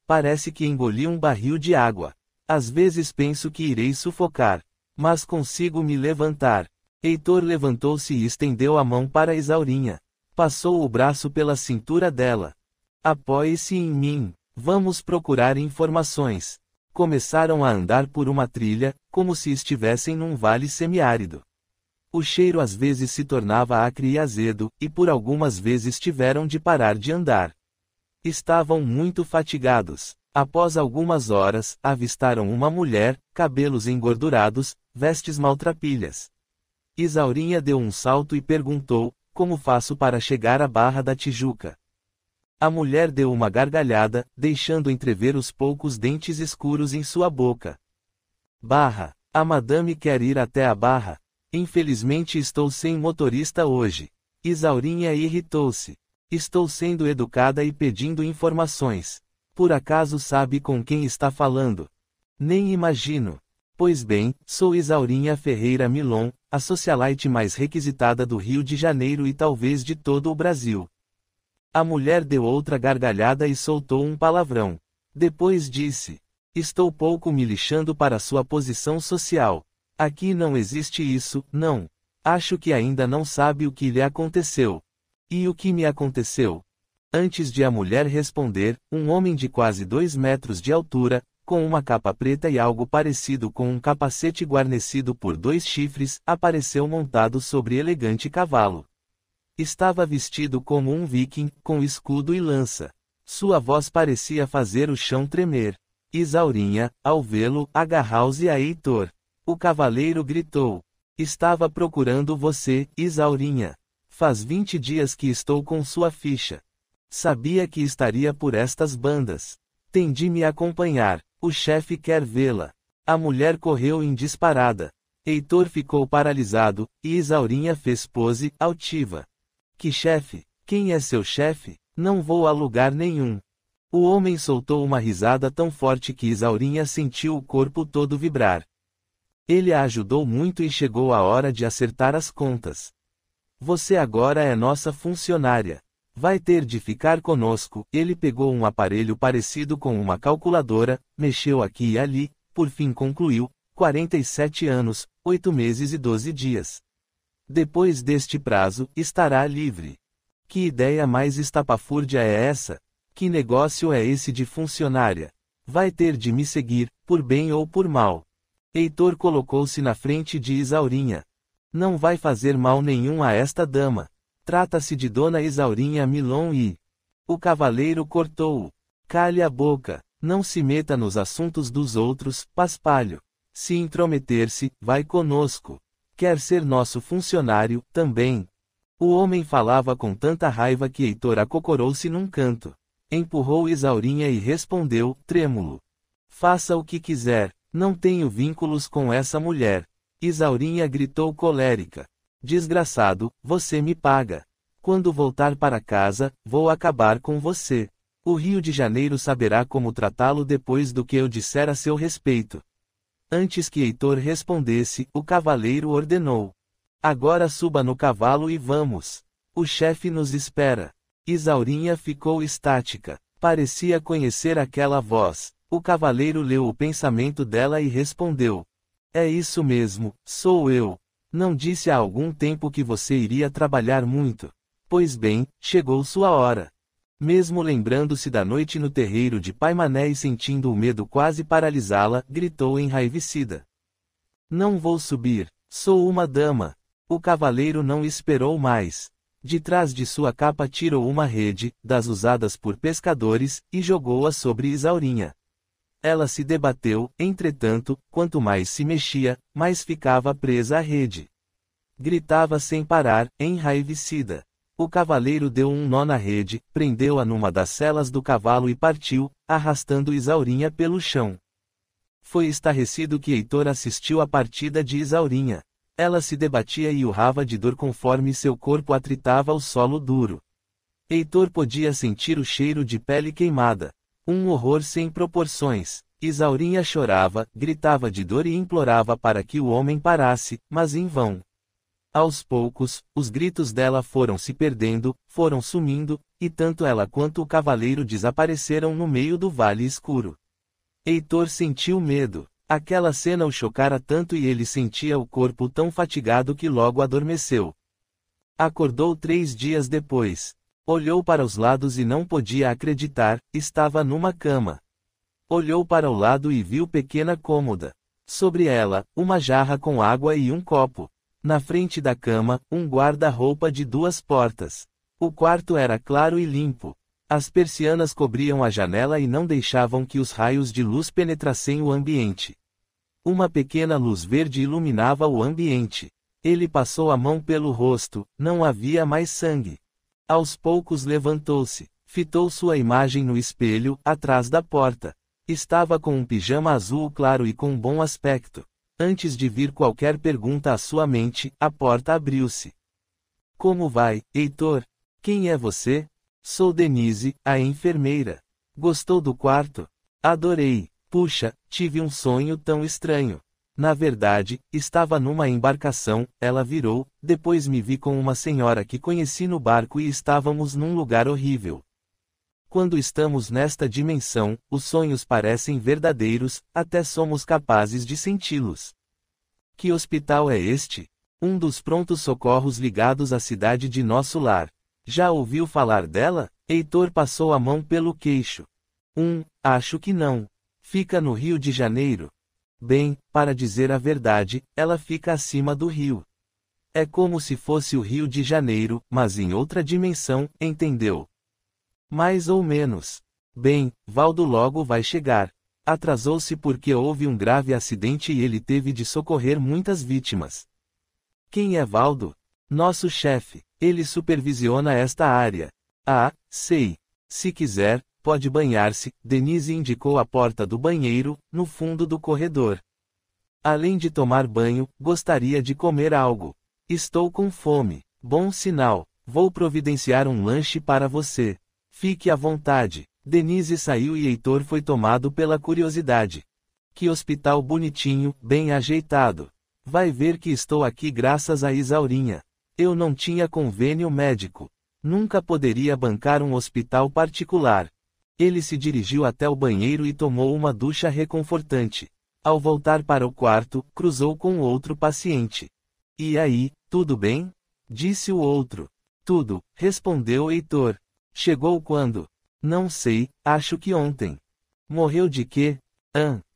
Parece que engoli um barril de água. Às vezes penso que irei sufocar. Mas consigo me levantar. Heitor levantou-se e estendeu a mão para Isaurinha. Passou o braço pela cintura dela. Apoie-se em mim. Vamos procurar informações. Começaram a andar por uma trilha, como se estivessem num vale semiárido. O cheiro às vezes se tornava acre e azedo, e por algumas vezes tiveram de parar de andar. Estavam muito fatigados. Após algumas horas, avistaram uma mulher, cabelos engordurados, vestes maltrapilhas. Isaurinha deu um salto e perguntou: como faço para chegar à Barra da Tijuca? A mulher deu uma gargalhada, deixando entrever os poucos dentes escuros em sua boca. Barra. A madame quer ir até a Barra. Infelizmente estou sem motorista hoje. Isaurinha irritou-se. Estou sendo educada e pedindo informações. Por acaso sabe com quem está falando? Nem imagino. Pois bem, sou Isaurinha Ferreira Milon, a socialite mais requisitada do Rio de Janeiro e talvez de todo o Brasil. A mulher deu outra gargalhada e soltou um palavrão. Depois disse: estou pouco me lixando para sua posição social. Aqui não existe isso, não. Acho que ainda não sabe o que lhe aconteceu. E o que me aconteceu? Antes de a mulher responder, um homem de quase 2 metros de altura, com uma capa preta e algo parecido com um capacete guarnecido por 2 chifres, apareceu montado sobre elegante cavalo. Estava vestido como um viking, com escudo e lança. Sua voz parecia fazer o chão tremer. Isaurinha, ao vê-lo, agarrou-se a Heitor. O cavaleiro gritou: estava procurando você, Isaurinha. Faz 20 dias que estou com sua ficha. Sabia que estaria por estas bandas. Tem de me acompanhar. O chefe quer vê-la. A mulher correu em disparada. Heitor ficou paralisado, e Isaurinha fez pose altiva. Que chefe? Quem é seu chefe? Não vou a lugar nenhum. O homem soltou uma risada tão forte que Isaurinha sentiu o corpo todo vibrar. Ele a ajudou muito e chegou a hora de acertar as contas. Você agora é nossa funcionária. Vai ter de ficar conosco. Ele pegou um aparelho parecido com uma calculadora, mexeu aqui e ali, por fim concluiu: 47 anos, 8 meses e 12 dias. Depois deste prazo, estará livre. Que ideia mais estapafúrdia é essa? Que negócio é esse de funcionária? Vai ter de me seguir, por bem ou por mal. Heitor colocou-se na frente de Isaurinha. Não vai fazer mal nenhum a esta dama. Trata-se de Dona Isaurinha Milon e... O cavaleiro cortou-o. Cale a boca. Não se meta nos assuntos dos outros, paspalho. Se intrometer-se, vai conosco. Quer ser nosso funcionário, também. O homem falava com tanta raiva que Heitor acocorou-se num canto. Empurrou Isaurinha e respondeu, trêmulo: faça o que quiser, não tenho vínculos com essa mulher. Isaurinha gritou colérica: desgraçado, você me paga. Quando voltar para casa, vou acabar com você. O Rio de Janeiro saberá como tratá-lo depois do que eu disser a seu respeito. Antes que Heitor respondesse, o cavaleiro ordenou: agora suba no cavalo e vamos. O chefe nos espera. Isaurinha ficou estática. Parecia conhecer aquela voz. O cavaleiro leu o pensamento dela e respondeu: é isso mesmo, sou eu. Não disse há algum tempo que você iria trabalhar muito? Pois bem, chegou sua hora. Mesmo lembrando-se da noite no terreiro de Pai Mané e sentindo o medo quase paralisá-la, gritou enraivecida. Não vou subir, sou uma dama. O cavaleiro não esperou mais. De trás de sua capa tirou uma rede, das usadas por pescadores, e jogou-a sobre Isaurinha. Ela se debateu, entretanto, quanto mais se mexia, mais ficava presa à rede. Gritava sem parar, enraivecida. O cavaleiro deu um nó na rede, prendeu-a numa das selas do cavalo e partiu, arrastando Isaurinha pelo chão. Foi estarrecido que Heitor assistiu à partida de Isaurinha. Ela se debatia e urrava de dor conforme seu corpo atritava o solo duro. Heitor podia sentir o cheiro de pele queimada. Um horror sem proporções. Isaurinha chorava, gritava de dor e implorava para que o homem parasse, mas em vão. Aos poucos, os gritos dela foram se perdendo, foram sumindo, e tanto ela quanto o cavaleiro desapareceram no meio do vale escuro. Heitor sentiu medo. Aquela cena o chocara tanto e ele sentia o corpo tão fatigado que logo adormeceu. Acordou 3 dias depois. Olhou para os lados e não podia acreditar, estava numa cama. Olhou para o lado e viu pequena cômoda. Sobre ela, uma jarra com água e um copo. Na frente da cama, um guarda-roupa de 2 portas. O quarto era claro e limpo. As persianas cobriam a janela e não deixavam que os raios de luz penetrassem o ambiente. Uma pequena luz verde iluminava o ambiente. Ele passou a mão pelo rosto, não havia mais sangue. Aos poucos levantou-se, fitou sua imagem no espelho, atrás da porta. Estava com um pijama azul claro e com bom aspecto. Antes de vir qualquer pergunta à sua mente, a porta abriu-se. Como vai, Heitor? Quem é você? Sou Denise, a enfermeira. Gostou do quarto? Adorei. Puxa, tive um sonho tão estranho. Na verdade, estava numa embarcação, ela virou, depois me vi com uma senhora que conheci no barco e estávamos num lugar horrível. Quando estamos nesta dimensão, os sonhos parecem verdadeiros, até somos capazes de senti-los. Que hospital é este? Um dos prontos socorros ligados à cidade de nosso lar. Já ouviu falar dela? Heitor passou a mão pelo queixo. Acho que não. Fica no Rio de Janeiro. Bem, para dizer a verdade, ela fica acima do rio. É como se fosse o Rio de Janeiro, mas em outra dimensão, entendeu? Mais ou menos. Bem, Valdo logo vai chegar. Atrasou-se porque houve um grave acidente e ele teve de socorrer muitas vítimas. Quem é Valdo? Nosso chefe. Ele supervisiona esta área. Ah, sei. Se quiser, pode banhar-se. Denise indicou a porta do banheiro, no fundo do corredor. Além de tomar banho, gostaria de comer algo. Estou com fome. Bom sinal. Vou providenciar um lanche para você. Fique à vontade. Denise saiu e Heitor foi tomado pela curiosidade. Que hospital bonitinho, bem ajeitado. Vai ver que estou aqui graças a Isaurinha. Eu não tinha convênio médico. Nunca poderia bancar um hospital particular. Ele se dirigiu até o banheiro e tomou uma ducha reconfortante. Ao voltar para o quarto, cruzou com outro paciente. E aí, tudo bem? Disse o outro. Tudo, respondeu Heitor. Chegou quando? Não sei, acho que ontem. Morreu de quê?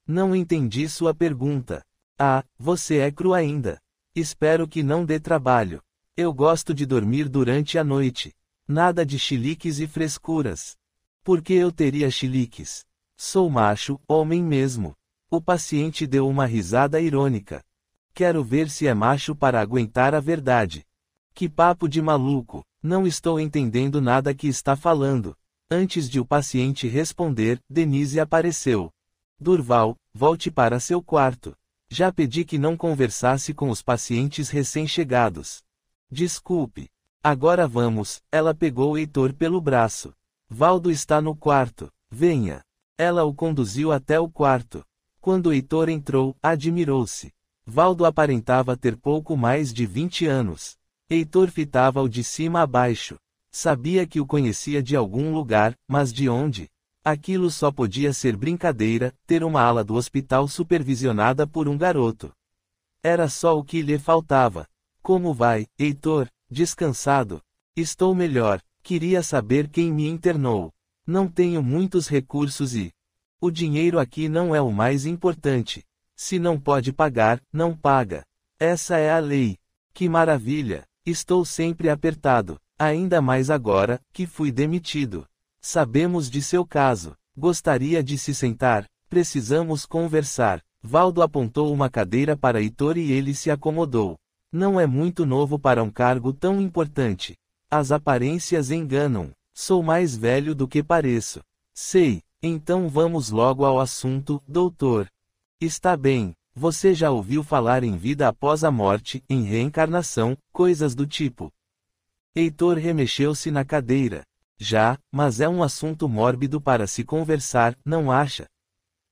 Não entendi sua pergunta. Ah, você é cru ainda. Espero que não dê trabalho. Eu gosto de dormir durante a noite. Nada de chiliques e frescuras. Por que eu teria chiliques? Sou macho, homem mesmo. O paciente deu uma risada irônica. Quero ver se é macho para aguentar a verdade. Que papo de maluco. Não estou entendendo nada que está falando. Antes de o paciente responder, Denise apareceu. Durval, volte para seu quarto. Já pedi que não conversasse com os pacientes recém-chegados. Desculpe. Agora vamos. Ela pegou Heitor pelo braço. Valdo está no quarto. Venha. Ela o conduziu até o quarto. Quando Heitor entrou, admirou-se. Valdo aparentava ter pouco mais de 20 anos. Heitor fitava-o de cima a baixo. Sabia que o conhecia de algum lugar, mas de onde? Aquilo só podia ser brincadeira, ter uma ala do hospital supervisionada por um garoto. Era só o que lhe faltava. Como vai, Heitor? Descansado? Estou melhor. Queria saber quem me internou. Não tenho muitos recursos e o dinheiro aqui não é o mais importante. Se não pode pagar, não paga. Essa é a lei. Que maravilha! Estou sempre apertado. Ainda mais agora, que fui demitido. Sabemos de seu caso. Gostaria de se sentar? Precisamos conversar. Valdo apontou uma cadeira para Heitor e ele se acomodou. Não é muito novo para um cargo tão importante. As aparências enganam. Sou mais velho do que pareço. Sei. Então vamos logo ao assunto, doutor. Está bem. Você já ouviu falar em vida após a morte, em reencarnação, coisas do tipo? Heitor remexeu-se na cadeira. Já, mas é um assunto mórbido para se conversar, não acha?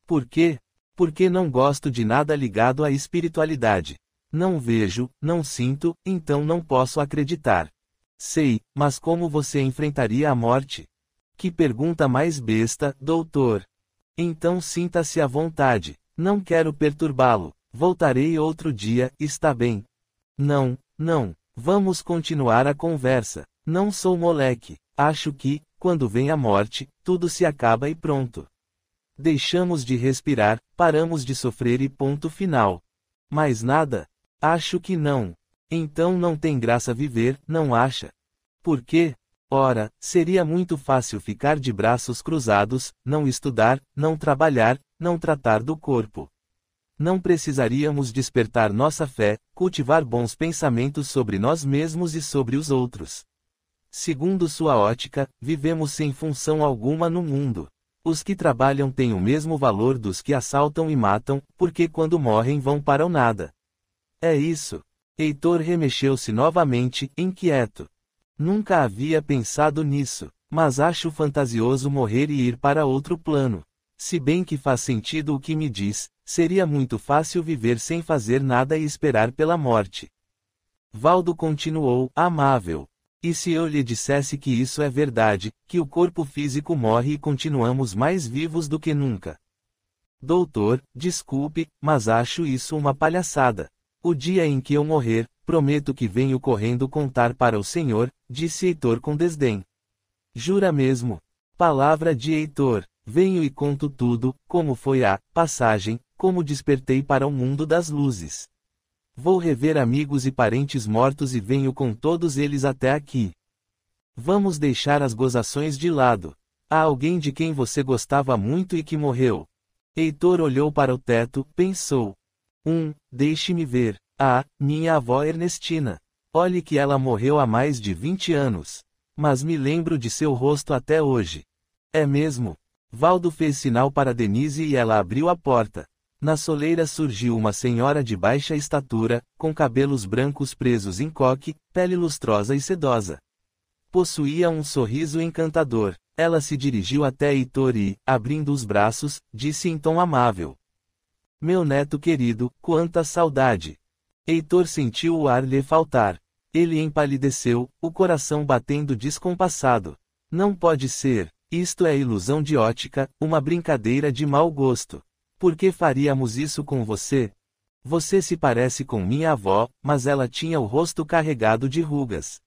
Por quê? Porque não gosto de nada ligado à espiritualidade. Não vejo, não sinto, então não posso acreditar. Sei, mas como você enfrentaria a morte? Que pergunta mais besta, doutor. Então sinta-se à vontade. Não quero perturbá-lo. Voltarei outro dia, está bem? Não, não. Vamos continuar a conversa. Não sou moleque. Acho que, quando vem a morte, tudo se acaba e pronto. Deixamos de respirar, paramos de sofrer e ponto final. Mais nada? Acho que não. Então não tem graça viver, não acha? Por quê? Ora, seria muito fácil ficar de braços cruzados, não estudar, não trabalhar, não tratar do corpo. Não precisaríamos despertar nossa fé, cultivar bons pensamentos sobre nós mesmos e sobre os outros. Segundo sua ótica, vivemos sem função alguma no mundo. Os que trabalham têm o mesmo valor dos que assaltam e matam, porque quando morrem vão para o nada. É isso. Heitor remexeu-se novamente, inquieto. Nunca havia pensado nisso, mas acho fantasioso morrer e ir para outro plano. Se bem que faz sentido o que me diz, seria muito fácil viver sem fazer nada e esperar pela morte. Valdo continuou, amável. E se eu lhe dissesse que isso é verdade, que o corpo físico morre e continuamos mais vivos do que nunca? Doutor, desculpe, mas acho isso uma palhaçada. O dia em que eu morrer, prometo que venho correndo contar para o senhor, disse Heitor com desdém. Jura mesmo? Palavra de Heitor. Venho e conto tudo, como foi a passagem, como despertei para o mundo das luzes. Vou rever amigos e parentes mortos e venho com todos eles até aqui. Vamos deixar as gozações de lado. Há alguém de quem você gostava muito e que morreu. Heitor olhou para o teto, pensou. Deixe-me ver. Ah, minha avó Ernestina. Olhe que ela morreu há mais de 20 anos. Mas me lembro de seu rosto até hoje. É mesmo? Valdo fez sinal para Denise e ela abriu a porta. Na soleira surgiu uma senhora de baixa estatura, com cabelos brancos presos em coque, pele lustrosa e sedosa. Possuía um sorriso encantador. Ela se dirigiu até Heitor e, abrindo os braços, disse em tom amável. Meu neto querido, quanta saudade! Heitor sentiu o ar lhe faltar. Ele empalideceu, o coração batendo descompassado. Não pode ser. Isto é ilusão de ótica, uma brincadeira de mau gosto. Por que faríamos isso com você? Você se parece com minha avó, mas ela tinha o rosto carregado de rugas.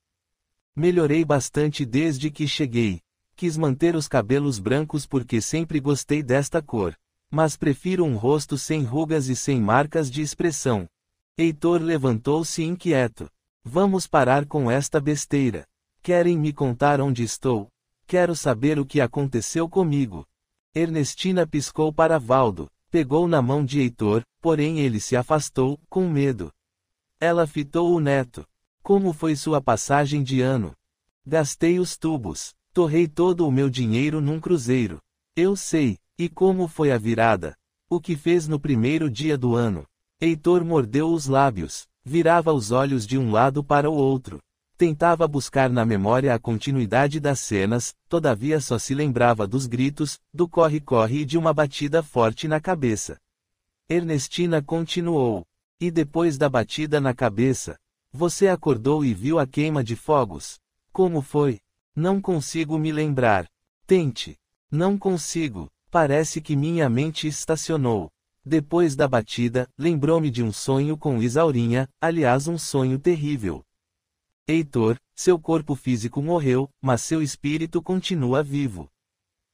Melhorei bastante desde que cheguei. Quis manter os cabelos brancos porque sempre gostei desta cor. Mas prefiro um rosto sem rugas e sem marcas de expressão. Heitor levantou-se inquieto. Vamos parar com esta besteira. Querem me contar onde estou? Quero saber o que aconteceu comigo. Ernestina piscou para Valdo, pegou na mão de Heitor, porém ele se afastou, com medo. Ela fitou o neto. Como foi sua passagem de ano? Gastei os tubos. Torrei todo o meu dinheiro num cruzeiro. Eu sei. E como foi a virada? O que fez no primeiro dia do ano? Heitor mordeu os lábios. Virava os olhos de um lado para o outro. Tentava buscar na memória a continuidade das cenas, todavia só se lembrava dos gritos, do corre-corre e de uma batida forte na cabeça. Ernestina continuou. E depois da batida na cabeça? Você acordou e viu a queima de fogos? Como foi? Não consigo me lembrar. Tente. Não consigo. Parece que minha mente estacionou. Depois da batida, lembrou-me de um sonho com Isaurinha, aliás um sonho terrível. Heitor, seu corpo físico morreu, mas seu espírito continua vivo.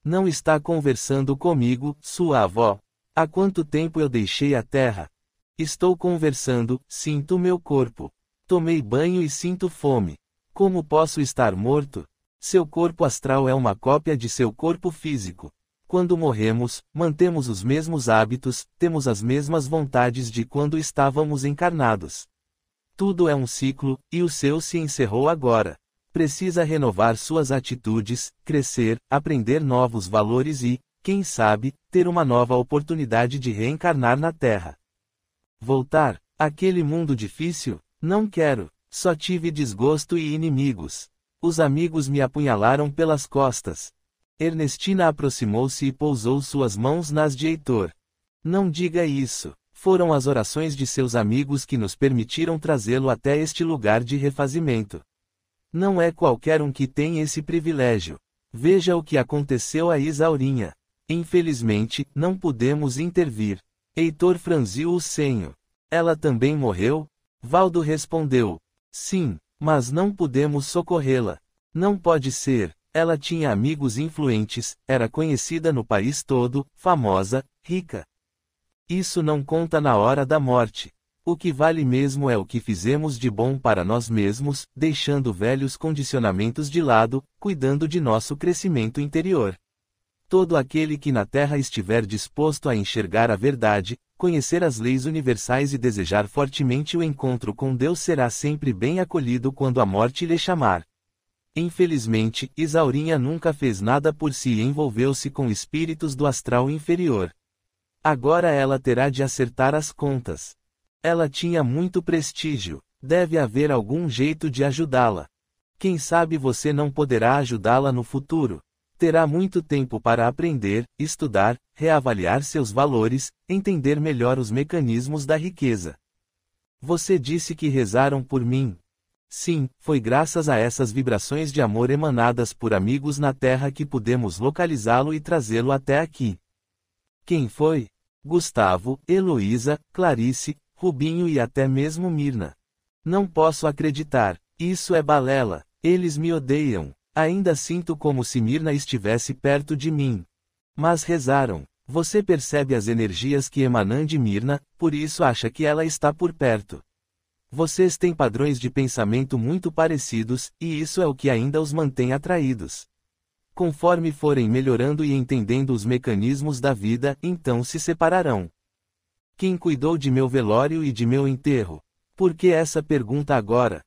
Não está conversando comigo, sua avó. Há quanto tempo eu deixei a terra? Estou conversando, sinto meu corpo. Tomei banho e sinto fome. Como posso estar morto? Seu corpo astral é uma cópia de seu corpo físico. Quando morremos, mantemos os mesmos hábitos, temos as mesmas vontades de quando estávamos encarnados. Tudo é um ciclo, e o seu se encerrou agora. Precisa renovar suas atitudes, crescer, aprender novos valores e, quem sabe, ter uma nova oportunidade de reencarnar na Terra. Voltar? Aquele mundo difícil? Não quero. Só tive desgosto e inimigos. Os amigos me apunhalaram pelas costas. Ernestina aproximou-se e pousou suas mãos nas de Heitor. Não diga isso. Foram as orações de seus amigos que nos permitiram trazê-lo até este lugar de refazimento. Não é qualquer um que tem esse privilégio. Veja o que aconteceu a Isaurinha. Infelizmente, não pudemos intervir. Heitor franziu o senho. Ela também morreu? Valdo respondeu. Sim, mas não pudemos socorrê-la. Não pode ser. Ela tinha amigos influentes, era conhecida no país todo, famosa, rica. Isso não conta na hora da morte. O que vale mesmo é o que fizemos de bom para nós mesmos, deixando velhos condicionamentos de lado, cuidando de nosso crescimento interior. Todo aquele que na Terra estiver disposto a enxergar a verdade, conhecer as leis universais e desejar fortemente o encontro com Deus será sempre bem acolhido quando a morte lhe chamar. Infelizmente, Isaurinha nunca fez nada por si e envolveu-se com espíritos do astral inferior. Agora ela terá de acertar as contas. Ela tinha muito prestígio. Deve haver algum jeito de ajudá-la. Quem sabe você não poderá ajudá-la no futuro. Terá muito tempo para aprender, estudar, reavaliar seus valores, entender melhor os mecanismos da riqueza. Você disse que rezaram por mim. Sim, foi graças a essas vibrações de amor emanadas por amigos na Terra que pudemos localizá-lo e trazê-lo até aqui. Quem foi? Gustavo, Heloísa, Clarice, Rubinho e até mesmo Mirna. Não posso acreditar. Isso é balela. Eles me odeiam. Ainda sinto como se Mirna estivesse perto de mim. Mas rezaram. Você percebe as energias que emanam de Mirna, por isso acha que ela está por perto. Vocês têm padrões de pensamento muito parecidos, e isso é o que ainda os mantém atraídos. Conforme forem melhorando e entendendo os mecanismos da vida, então se separarão. Quem cuidou de meu velório e de meu enterro? Por que essa pergunta agora?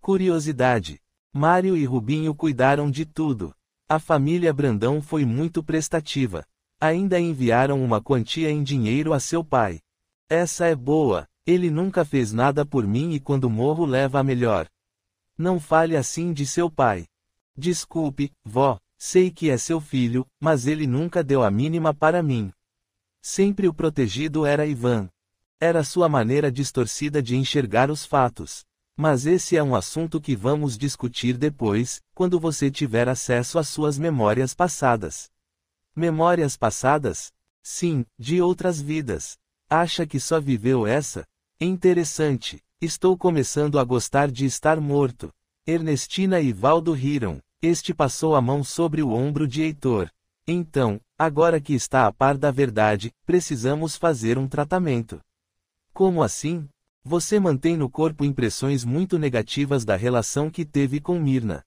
Curiosidade. Mário e Rubinho cuidaram de tudo. A família Brandão foi muito prestativa. Ainda enviaram uma quantia em dinheiro a seu pai. Essa é boa. Ele nunca fez nada por mim e quando morro leva a melhor. Não fale assim de seu pai. Desculpe, vó, sei que é seu filho, mas ele nunca deu a mínima para mim. Sempre o protegido era Ivan. Era sua maneira distorcida de enxergar os fatos. Mas esse é um assunto que vamos discutir depois, quando você tiver acesso às suas memórias passadas. Memórias passadas? Sim, de outras vidas. Acha que só viveu essa? Interessante. Estou começando a gostar de estar morto. Ernestina e Valdo riram. Este passou a mão sobre o ombro de Heitor. Então, agora que está a par da verdade, precisamos fazer um tratamento. Como assim? Você mantém no corpo impressões muito negativas da relação que teve com Mirna.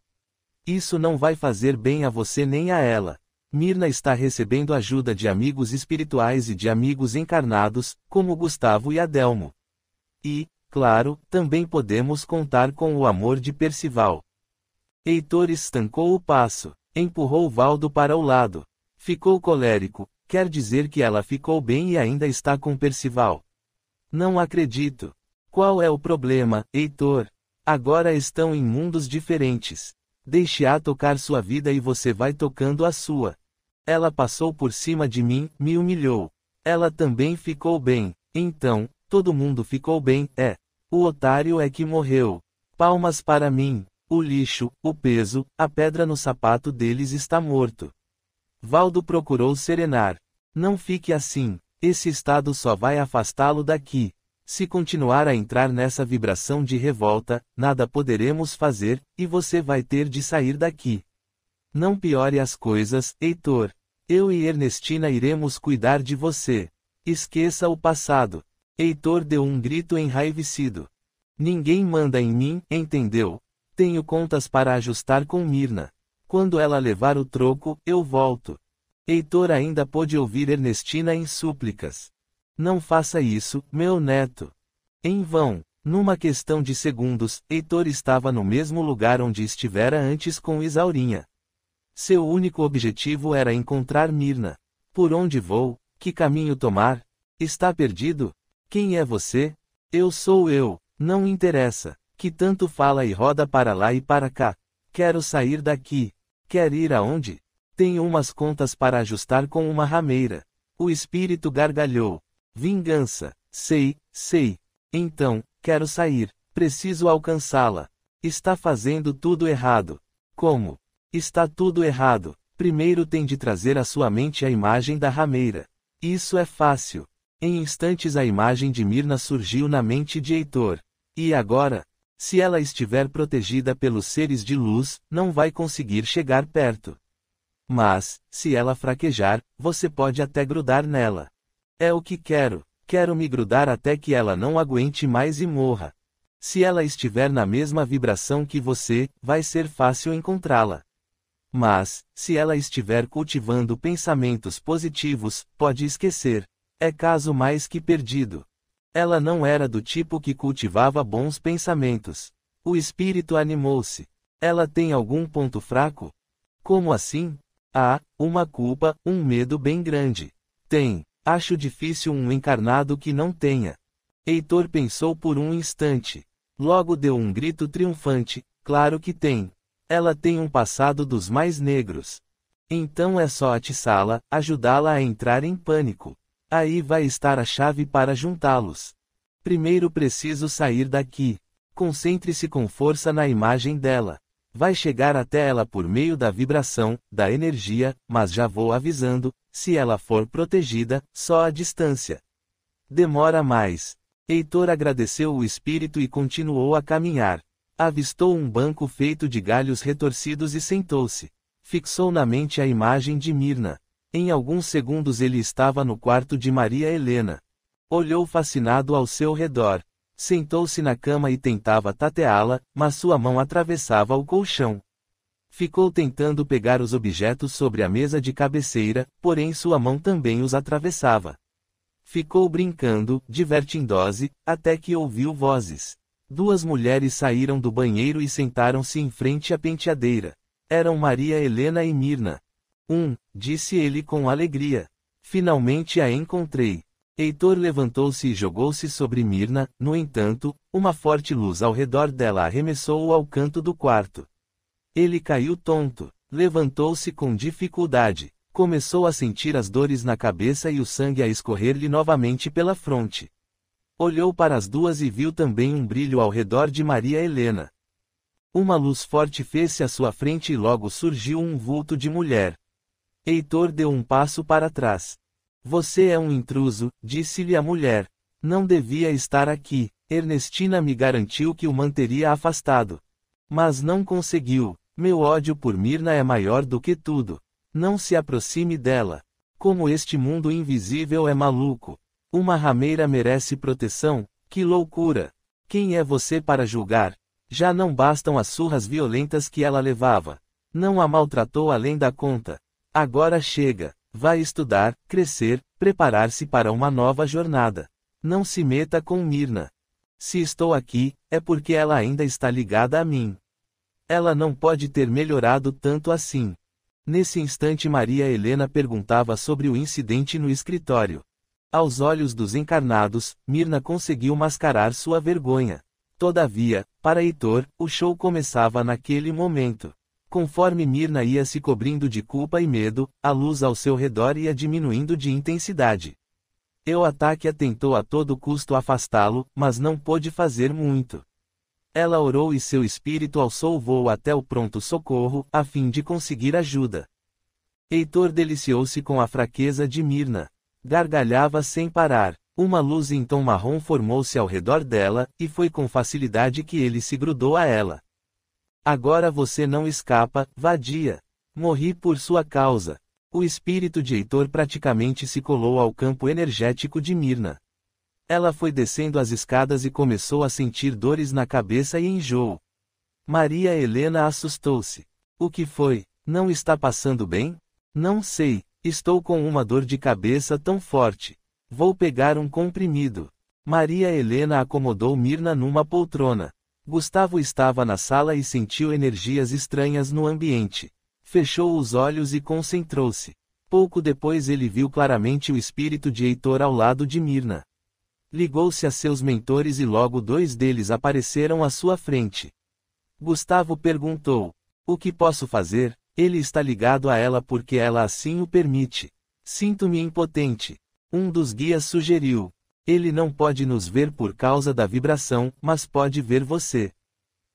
Isso não vai fazer bem a você nem a ela. Mirna está recebendo ajuda de amigos espirituais e de amigos encarnados, como Gustavo e Adelmo. E, claro, também podemos contar com o amor de Percival. Heitor estancou o passo, empurrou Valdo para o lado. Ficou colérico, quer dizer que ela ficou bem e ainda está com Percival. Não acredito. Qual é o problema, Heitor? Agora estão em mundos diferentes. Deixe-a tocar sua vida e você vai tocando a sua. Ela passou por cima de mim, me humilhou. Ela também ficou bem. Então, todo mundo ficou bem, é. O otário é que morreu. Palmas para mim. O lixo, o peso, a pedra no sapato deles está morto. Valdo procurou serenar. Não fique assim. Esse estado só vai afastá-lo daqui. Se continuar a entrar nessa vibração de revolta, nada poderemos fazer, e você vai ter de sair daqui. Não piore as coisas, Heitor. Eu e Ernestina iremos cuidar de você. Esqueça o passado. Heitor deu um grito enraivecido. Ninguém manda em mim, entendeu? Tenho contas para ajustar com Mirna. Quando ela levar o troco, eu volto. Heitor ainda pôde ouvir Ernestina em súplicas. Não faça isso, meu neto. Em vão. Numa questão de segundos, Heitor estava no mesmo lugar onde estivera antes com Isaurinha. Seu único objetivo era encontrar Mirna. Por onde vou? Que caminho tomar? Está perdido? Quem é você? Eu sou eu. Não interessa. Que tanto fala e roda para lá e para cá. Quero sair daqui. Quer ir aonde? Tenho umas contas para ajustar com uma rameira. O espírito gargalhou. Vingança. Sei. Então, quero sair. Preciso alcançá-la. Está fazendo tudo errado. Como? Está tudo errado. Primeiro tem de trazer à sua mente a imagem da rameira. Isso é fácil. Em instantes a imagem de Mirna surgiu na mente de Heitor. E agora? Se ela estiver protegida pelos seres de luz, não vai conseguir chegar perto. Mas, se ela fraquejar, você pode até grudar nela. É o que quero. Quero me grudar até que ela não aguente mais e morra. Se ela estiver na mesma vibração que você, vai ser fácil encontrá-la. Mas, se ela estiver cultivando pensamentos positivos, pode esquecer. É caso mais que perdido. Ela não era do tipo que cultivava bons pensamentos. O espírito animou-se. Ela tem algum ponto fraco? Como assim? Ah, uma culpa, um medo bem grande. Tem. Acho difícil um encarnado que não tenha. Heitor pensou por um instante. Logo deu um grito triunfante. Claro que tem. Ela tem um passado dos mais negros. Então é só atiçá-la, ajudá-la a entrar em pânico. Aí vai estar a chave para juntá-los. Primeiro preciso sair daqui. Concentre-se com força na imagem dela. Vai chegar até ela por meio da vibração, da energia, mas já vou avisando, se ela for protegida, só à distância. Demora mais. Heitor agradeceu o espírito e continuou a caminhar. Avistou um banco feito de galhos retorcidos e sentou-se. Fixou na mente a imagem de Mirna. Em alguns segundos ele estava no quarto de Maria Helena. Olhou fascinado ao seu redor. Sentou-se na cama e tentava tateá-la, mas sua mão atravessava o colchão. Ficou tentando pegar os objetos sobre a mesa de cabeceira, porém sua mão também os atravessava. Ficou brincando, divertindo-se, até que ouviu vozes. Duas mulheres saíram do banheiro e sentaram-se em frente à penteadeira. Eram Maria Helena e Mirna. Disse ele com alegria. Finalmente a encontrei. Heitor levantou-se e jogou-se sobre Mirna, no entanto, uma forte luz ao redor dela arremessou-o ao canto do quarto. Ele caiu tonto, levantou-se com dificuldade, começou a sentir as dores na cabeça e o sangue a escorrer-lhe novamente pela fronte. Olhou para as duas e viu também um brilho ao redor de Maria Helena. Uma luz forte fez-se à sua frente e logo surgiu um vulto de mulher. Heitor deu um passo para trás. Você é um intruso, disse-lhe a mulher. Não devia estar aqui. Ernestina me garantiu que o manteria afastado. Mas não conseguiu. Meu ódio por Mirna é maior do que tudo. Não se aproxime dela. Como este mundo invisível é maluco. Uma rameira merece proteção? Que loucura! Quem é você para julgar? Já não bastam as surras violentas que ela levava. Não a maltratou além da conta. Agora chega. Vai estudar, crescer, preparar-se para uma nova jornada. Não se meta com Mirna. Se estou aqui, é porque ela ainda está ligada a mim. Ela não pode ter melhorado tanto assim. Nesse instante Maria Helena perguntava sobre o incidente no escritório. Aos olhos dos encarnados, Mirna conseguiu mascarar sua vergonha. Todavia, para Heitor, o show começava naquele momento. Conforme Mirna ia se cobrindo de culpa e medo, a luz ao seu redor ia diminuindo de intensidade. Eotáquia tentou a todo custo afastá-lo, mas não pôde fazer muito. Ela orou e seu espírito alçou voo até o pronto-socorro, a fim de conseguir ajuda. Heitor deliciou-se com a fraqueza de Mirna. Gargalhava sem parar. Uma luz em tom marrom formou-se ao redor dela, e foi com facilidade que ele se grudou a ela. Agora você não escapa, vadia. Morri por sua causa. O espírito de Heitor praticamente se colou ao campo energético de Myrna. Ela foi descendo as escadas e começou a sentir dores na cabeça e enjoo. Maria Helena assustou-se. O que foi? Não está passando bem? Não sei, estou com uma dor de cabeça tão forte. Vou pegar um comprimido. Maria Helena acomodou Myrna numa poltrona. Gustavo estava na sala e sentiu energias estranhas no ambiente. Fechou os olhos e concentrou-se. Pouco depois ele viu claramente o espírito de Heitor ao lado de Myrna. Ligou-se a seus mentores e logo 2 deles apareceram à sua frente. Gustavo perguntou: o que posso fazer? Ele está ligado a ela porque ela assim o permite. Sinto-me impotente. Um dos guias sugeriu. Ele não pode nos ver por causa da vibração, mas pode ver você.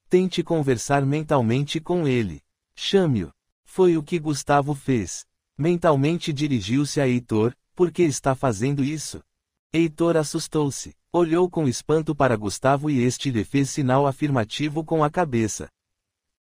Tente conversar mentalmente com ele. Chame-o. Foi o que Gustavo fez. Mentalmente dirigiu-se a Heitor. Por que está fazendo isso? Heitor assustou-se. Olhou com espanto para Gustavo e este lhe fez sinal afirmativo com a cabeça.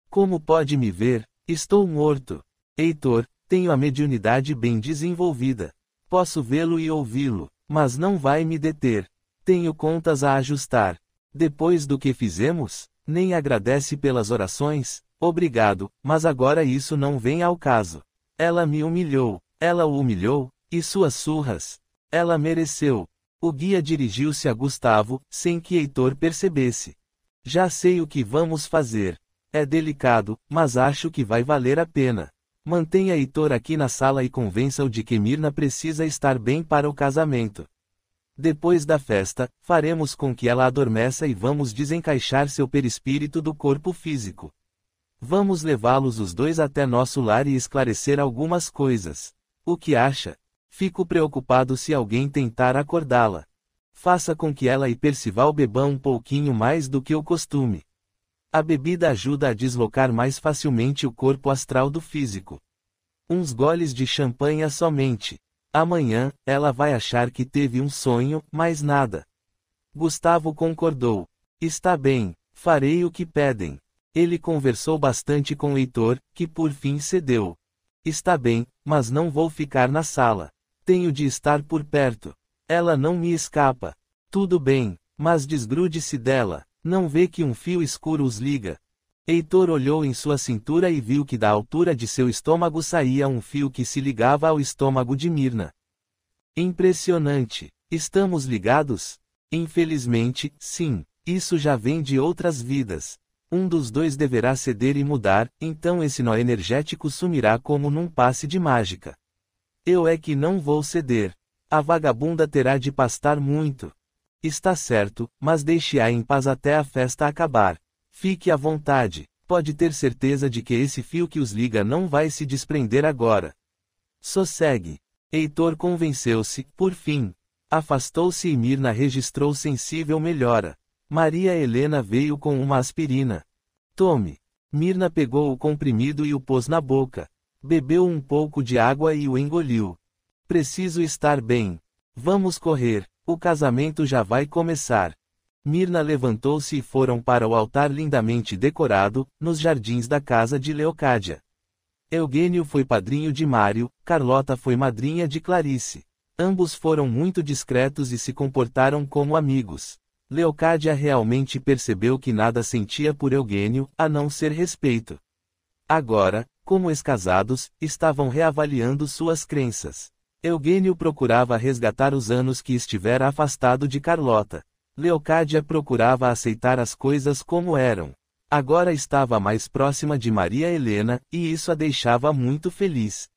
Como pode me ver? Estou morto. Heitor, tenho a mediunidade bem desenvolvida. Posso vê-lo e ouvi-lo, mas não vai me deter. Tenho contas a ajustar. Depois do que fizemos, nem agradece pelas orações? Obrigado, mas agora isso não vem ao caso. Ela me humilhou. Ela o humilhou? E suas surras? Ela mereceu. O guia dirigiu-se a Gustavo, sem que Heitor percebesse. Já sei o que vamos fazer. É delicado, mas acho que vai valer a pena. Mantenha Heitor aqui na sala e convença-o de que Myrna precisa estar bem para o casamento. Depois da festa, faremos com que ela adormeça e vamos desencaixar seu perispírito do corpo físico. Vamos levá-los os 2 até nosso lar e esclarecer algumas coisas. O que acha? Fico preocupado se alguém tentar acordá-la. Faça com que ela e Percival bebam um pouquinho mais do que o costume. A bebida ajuda a deslocar mais facilmente o corpo astral do físico. Uns goles de champanhe somente. Amanhã, ela vai achar que teve um sonho, mais nada. Gustavo concordou. Está bem, farei o que pedem. Ele conversou bastante com Heitor, que por fim cedeu. Está bem, mas não vou ficar na sala. Tenho de estar por perto. Ela não me escapa. Tudo bem, mas desgrude-se dela. Não vê que um fio escuro os liga? Heitor olhou em sua cintura e viu que da altura de seu estômago saía um fio que se ligava ao estômago de Myrna. Impressionante. Estamos ligados? Infelizmente, sim. Isso já vem de outras vidas. Um dos 2 deverá ceder e mudar, então esse nó energético sumirá como num passe de mágica. Eu é que não vou ceder. A vagabunda terá de pastar muito. Está certo, mas deixe-a em paz até a festa acabar. Fique à vontade. Pode ter certeza de que esse fio que os liga não vai se desprender agora. Sossegue. Heitor convenceu-se, por fim. Afastou-se e Myrna registrou sensível melhora. Maria Helena veio com uma aspirina. Tome. Myrna pegou o comprimido e o pôs na boca. Bebeu um pouco de água e o engoliu. Preciso estar bem. Vamos correr. O casamento já vai começar. Myrna levantou-se e foram para o altar lindamente decorado, nos jardins da casa de Leocádia. Eugênio foi padrinho de Mário, Carlota foi madrinha de Clarice. Ambos foram muito discretos e se comportaram como amigos. Leocádia realmente percebeu que nada sentia por Eugênio, a não ser respeito. Agora, como ex-casados, estavam reavaliando suas crenças. Eugênio procurava resgatar os anos que estivera afastado de Carlota. Leocádia procurava aceitar as coisas como eram. Agora estava mais próxima de Maria Helena, e isso a deixava muito feliz.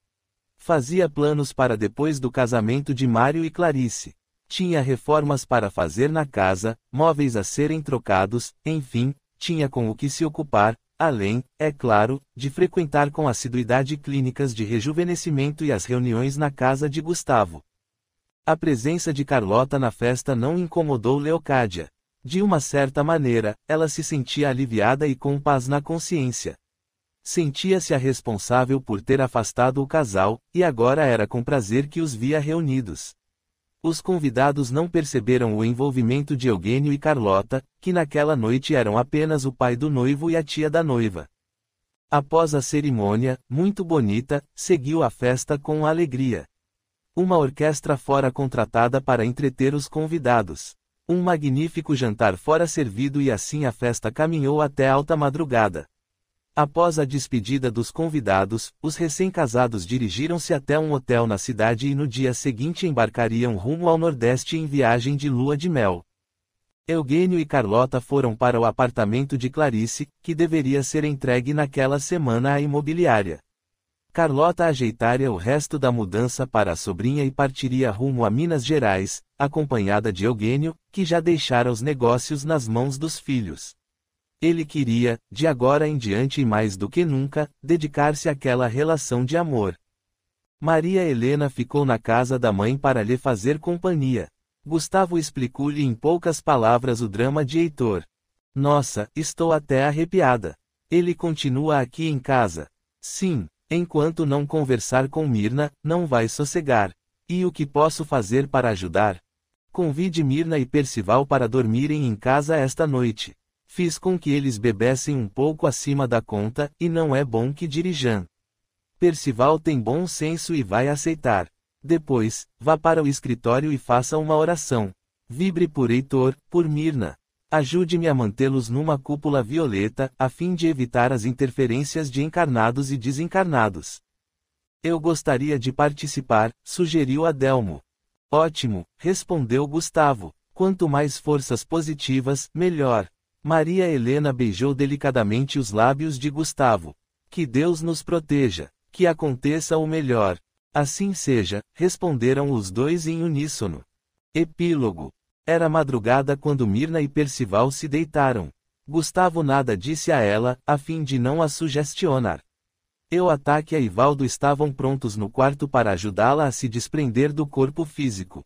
Fazia planos para depois do casamento de Mário e Clarice. Tinha reformas para fazer na casa, móveis a serem trocados, enfim, tinha com o que se ocupar, além, é claro, de frequentar com assiduidade clínicas de rejuvenescimento e as reuniões na casa de Gustavo. A presença de Carlota na festa não incomodou Leocádia. De uma certa maneira, ela se sentia aliviada e com paz na consciência. Sentia-se a responsável por ter afastado o casal, e agora era com prazer que os via reunidos. Os convidados não perceberam o envolvimento de Eugênio e Carlota, que naquela noite eram apenas o pai do noivo e a tia da noiva. Após a cerimônia, muito bonita, seguiu a festa com alegria. Uma orquestra fora contratada para entreter os convidados. Um magnífico jantar fora servido e assim a festa caminhou até alta madrugada. Após a despedida dos convidados, os recém-casados dirigiram-se até um hotel na cidade e no dia seguinte embarcariam rumo ao Nordeste em viagem de lua de mel. Eugênio e Carlota foram para o apartamento de Clarice, que deveria ser entregue naquela semana à imobiliária. Carlota ajeitaria o resto da mudança para a sobrinha e partiria rumo a Minas Gerais, acompanhada de Eugênio, que já deixara os negócios nas mãos dos filhos. Ele queria, de agora em diante e mais do que nunca, dedicar-se àquela relação de amor. Maria Helena ficou na casa da mãe para lhe fazer companhia. Gustavo explicou-lhe em poucas palavras o drama de Heitor. Nossa, estou até arrepiada. Ele continua aqui em casa. Sim, enquanto não conversar com Mirna, não vai sossegar. E o que posso fazer para ajudar? Convide Mirna e Percival para dormirem em casa esta noite. Fiz com que eles bebessem um pouco acima da conta, e não é bom que dirijam. Percival tem bom senso e vai aceitar. Depois, vá para o escritório e faça uma oração. Vibre por Heitor, por Mirna. Ajude-me a mantê-los numa cúpula violeta, a fim de evitar as interferências de encarnados e desencarnados. Eu gostaria de participar, sugeriu Adelmo. Ótimo, respondeu Gustavo. Quanto mais forças positivas, melhor. Maria Helena beijou delicadamente os lábios de Gustavo. Que Deus nos proteja. Que aconteça o melhor. Assim seja, responderam os dois em uníssono. Epílogo. Era madrugada quando Mirna e Percival se deitaram. Gustavo nada disse a ela, a fim de não a sugestionar. Eutaquia e Valdo estavam prontos no quarto para ajudá-la a se desprender do corpo físico.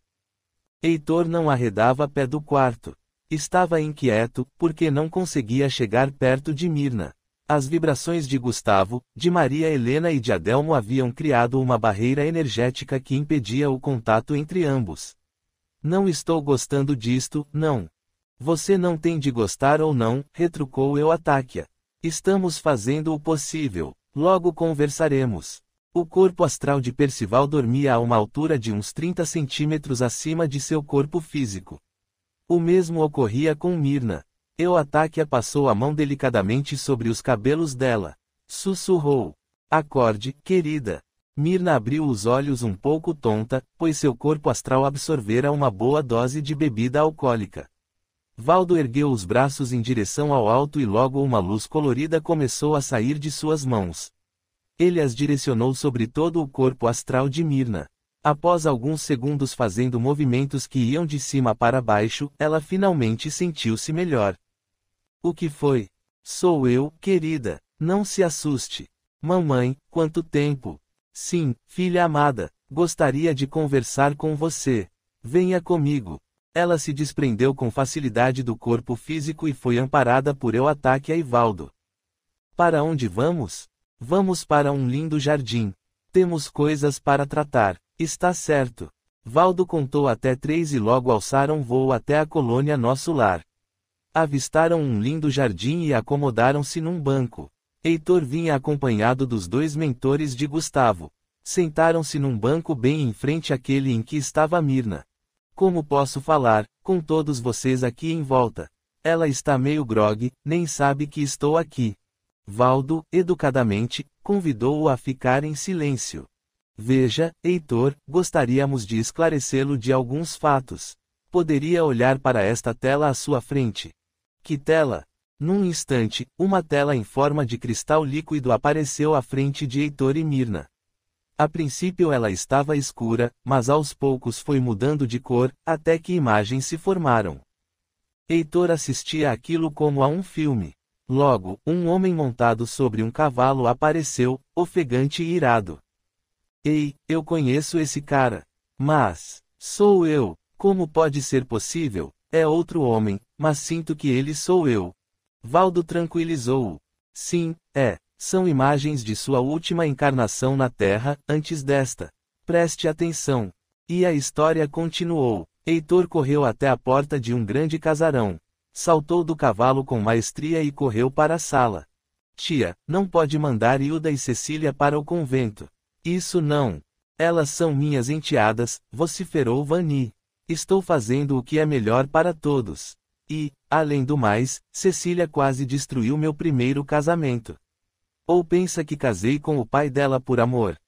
Heitor não arredava pé do quarto. Estava inquieto, porque não conseguia chegar perto de Mirna. As vibrações de Gustavo, de Maria Helena e de Adelmo haviam criado uma barreira energética que impedia o contato entre ambos. Não estou gostando disto, não. Você não tem de gostar ou não, retrucou Eutaquia. Estamos fazendo o possível. Logo conversaremos. O corpo astral de Percival dormia a uma altura de uns 30 centímetros acima de seu corpo físico. O mesmo ocorria com Mirna. Eutaquia passou a mão delicadamente sobre os cabelos dela. Sussurrou. Acorde, querida. Mirna abriu os olhos um pouco tonta, pois seu corpo astral absorvera uma boa dose de bebida alcoólica. Valdo ergueu os braços em direção ao alto e logo uma luz colorida começou a sair de suas mãos. Ele as direcionou sobre todo o corpo astral de Mirna. Após alguns segundos fazendo movimentos que iam de cima para baixo, ela finalmente sentiu-se melhor. O que foi? Sou eu, querida. Não se assuste. Mamãe, quanto tempo? Sim, filha amada, gostaria de conversar com você. Venha comigo. Ela se desprendeu com facilidade do corpo físico e foi amparada por Eutaquia e Valdo. Para onde vamos? Vamos para um lindo jardim. Temos coisas para tratar. Está certo. Valdo contou até 3 e logo alçaram voo até a colônia Nosso Lar. Avistaram um lindo jardim e acomodaram-se num banco. Heitor vinha acompanhado dos 2 mentores de Gustavo. Sentaram-se num banco bem em frente àquele em que estava Mirna. Como posso falar, com todos vocês aqui em volta? Ela está meio grogue, nem sabe que estou aqui. Valdo, educadamente, convidou-o a ficar em silêncio. Veja, Heitor, gostaríamos de esclarecê-lo de alguns fatos. Poderia olhar para esta tela à sua frente. Que tela? Num instante, uma tela em forma de cristal líquido apareceu à frente de Heitor e Mirna. A princípio ela estava escura, mas aos poucos foi mudando de cor, até que imagens se formaram. Heitor assistia àquilo como a um filme. Logo, um homem montado sobre um cavalo apareceu, ofegante e irado. Ei, eu conheço esse cara. Mas, sou eu. Como pode ser possível? É outro homem, mas sinto que ele sou eu. Valdo tranquilizou-o. Sim, é. São imagens de sua última encarnação na Terra, antes desta. Preste atenção. E a história continuou. Heitor correu até a porta de um grande casarão. Saltou do cavalo com maestria e correu para a sala. Tia, não pode mandar Hilda e Cecília para o convento. Isso não. Elas são minhas enteadas, vociferou Vani. Estou fazendo o que é melhor para todos. E, além do mais, Cecília quase destruiu meu primeiro casamento. Ou pensa que casei com o pai dela por amor?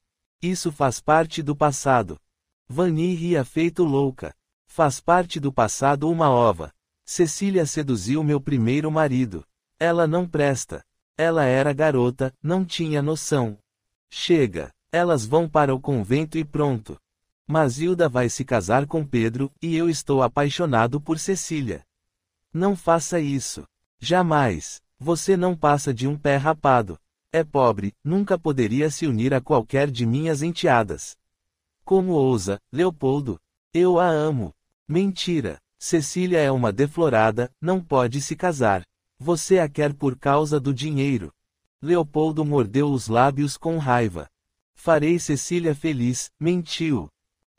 Isso faz parte do passado. Vani ria feito louca. Faz parte do passado uma ova. Cecília seduziu meu primeiro marido. Ela não presta. Ela era garota, não tinha noção. Chega. Elas vão para o convento e pronto. Mas Hilda vai se casar com Pedro, e eu estou apaixonado por Cecília. Não faça isso. Jamais. Você não passa de um pé rapado. É pobre, nunca poderia se unir a qualquer de minhas enteadas. Como ousa, Leopoldo? Eu a amo. Mentira. Cecília é uma deflorada, não pode se casar. Você a quer por causa do dinheiro. Leopoldo mordeu os lábios com raiva. Farei Cecília feliz, mentiu.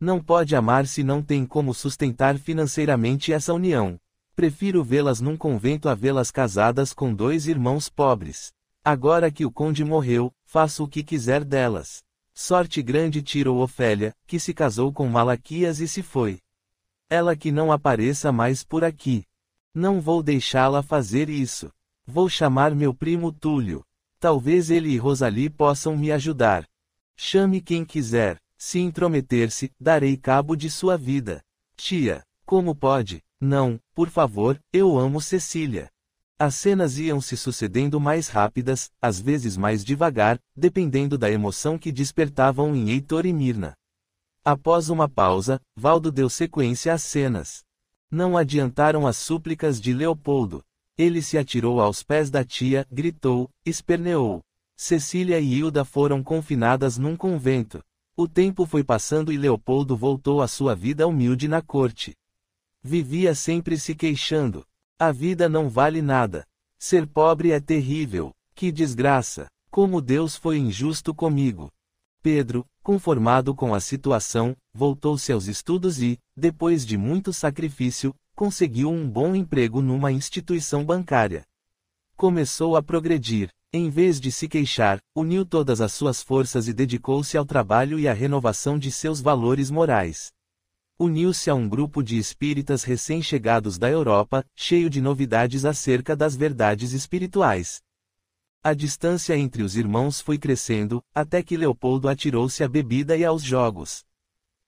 Não pode amar se não tem como sustentar financeiramente essa união. Prefiro vê-las num convento a vê-las casadas com 2 irmãos pobres. Agora que o conde morreu, faço o que quiser delas. Sorte grande tirou Ofélia, que se casou com Malaquias e se foi. Ela que não apareça mais por aqui. Não vou deixá-la fazer isso. Vou chamar meu primo Túlio. Talvez ele e Rosalie possam me ajudar. Chame quem quiser. Se intrometer-se, darei cabo de sua vida. Tia, como pode? Não, por favor, eu amo Cecília. As cenas iam se sucedendo mais rápidas, às vezes mais devagar, dependendo da emoção que despertavam em Heitor e Mirna. Após uma pausa, Valdo deu sequência às cenas. Não adiantaram as súplicas de Leopoldo. Ele se atirou aos pés da tia, gritou, esperneou. Cecília e Hilda foram confinadas num convento. O tempo foi passando e Leopoldo voltou à sua vida humilde na corte. Vivia sempre se queixando. A vida não vale nada. Ser pobre é terrível. Que desgraça. Como Deus foi injusto comigo. Pedro, conformado com a situação, voltou-se aos estudos e, depois de muito sacrifício, conseguiu um bom emprego numa instituição bancária. Começou a progredir. Em vez de se queixar, uniu todas as suas forças e dedicou-se ao trabalho e à renovação de seus valores morais. Uniu-se a um grupo de espíritas recém-chegados da Europa, cheio de novidades acerca das verdades espirituais. A distância entre os irmãos foi crescendo, até que Leopoldo atirou-se à bebida e aos jogos.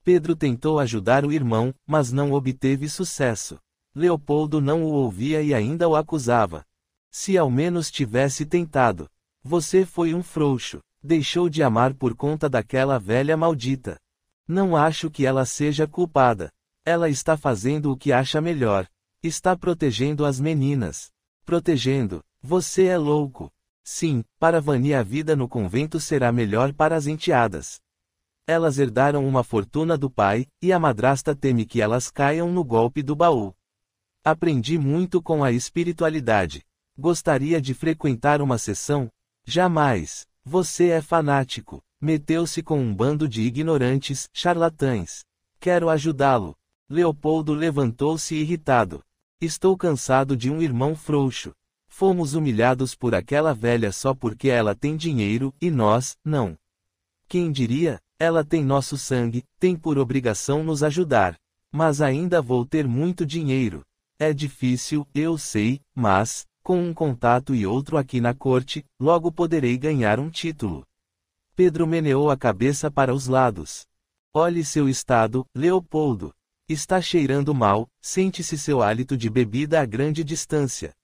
Pedro tentou ajudar o irmão, mas não obteve sucesso. Leopoldo não o ouvia e ainda o acusava. Se ao menos tivesse tentado. Você foi um frouxo. Deixou de amar por conta daquela velha maldita. Não acho que ela seja culpada. Ela está fazendo o que acha melhor. Está protegendo as meninas. Protegendo. Você é louco. Sim, para Vani a vida no convento será melhor para as enteadas. Elas herdaram uma fortuna do pai, e a madrasta teme que elas caiam no golpe do baú. Aprendi muito com a espiritualidade. Gostaria de frequentar uma sessão? Jamais. Você é fanático. Meteu-se com um bando de ignorantes, charlatães. Quero ajudá-lo. Leopoldo levantou-se irritado. Estou cansado de um irmão frouxo. Fomos humilhados por aquela velha só porque ela tem dinheiro, e nós, não. Quem diria? Ela tem nosso sangue, tem por obrigação nos ajudar. Mas ainda vou ter muito dinheiro. É difícil, eu sei, mas, com um contato e outro aqui na corte, logo poderei ganhar um título. Pedro meneou a cabeça para os lados. Olhe seu estado, Leopoldo. Está cheirando mal, sente-se seu hálito de bebida a grande distância.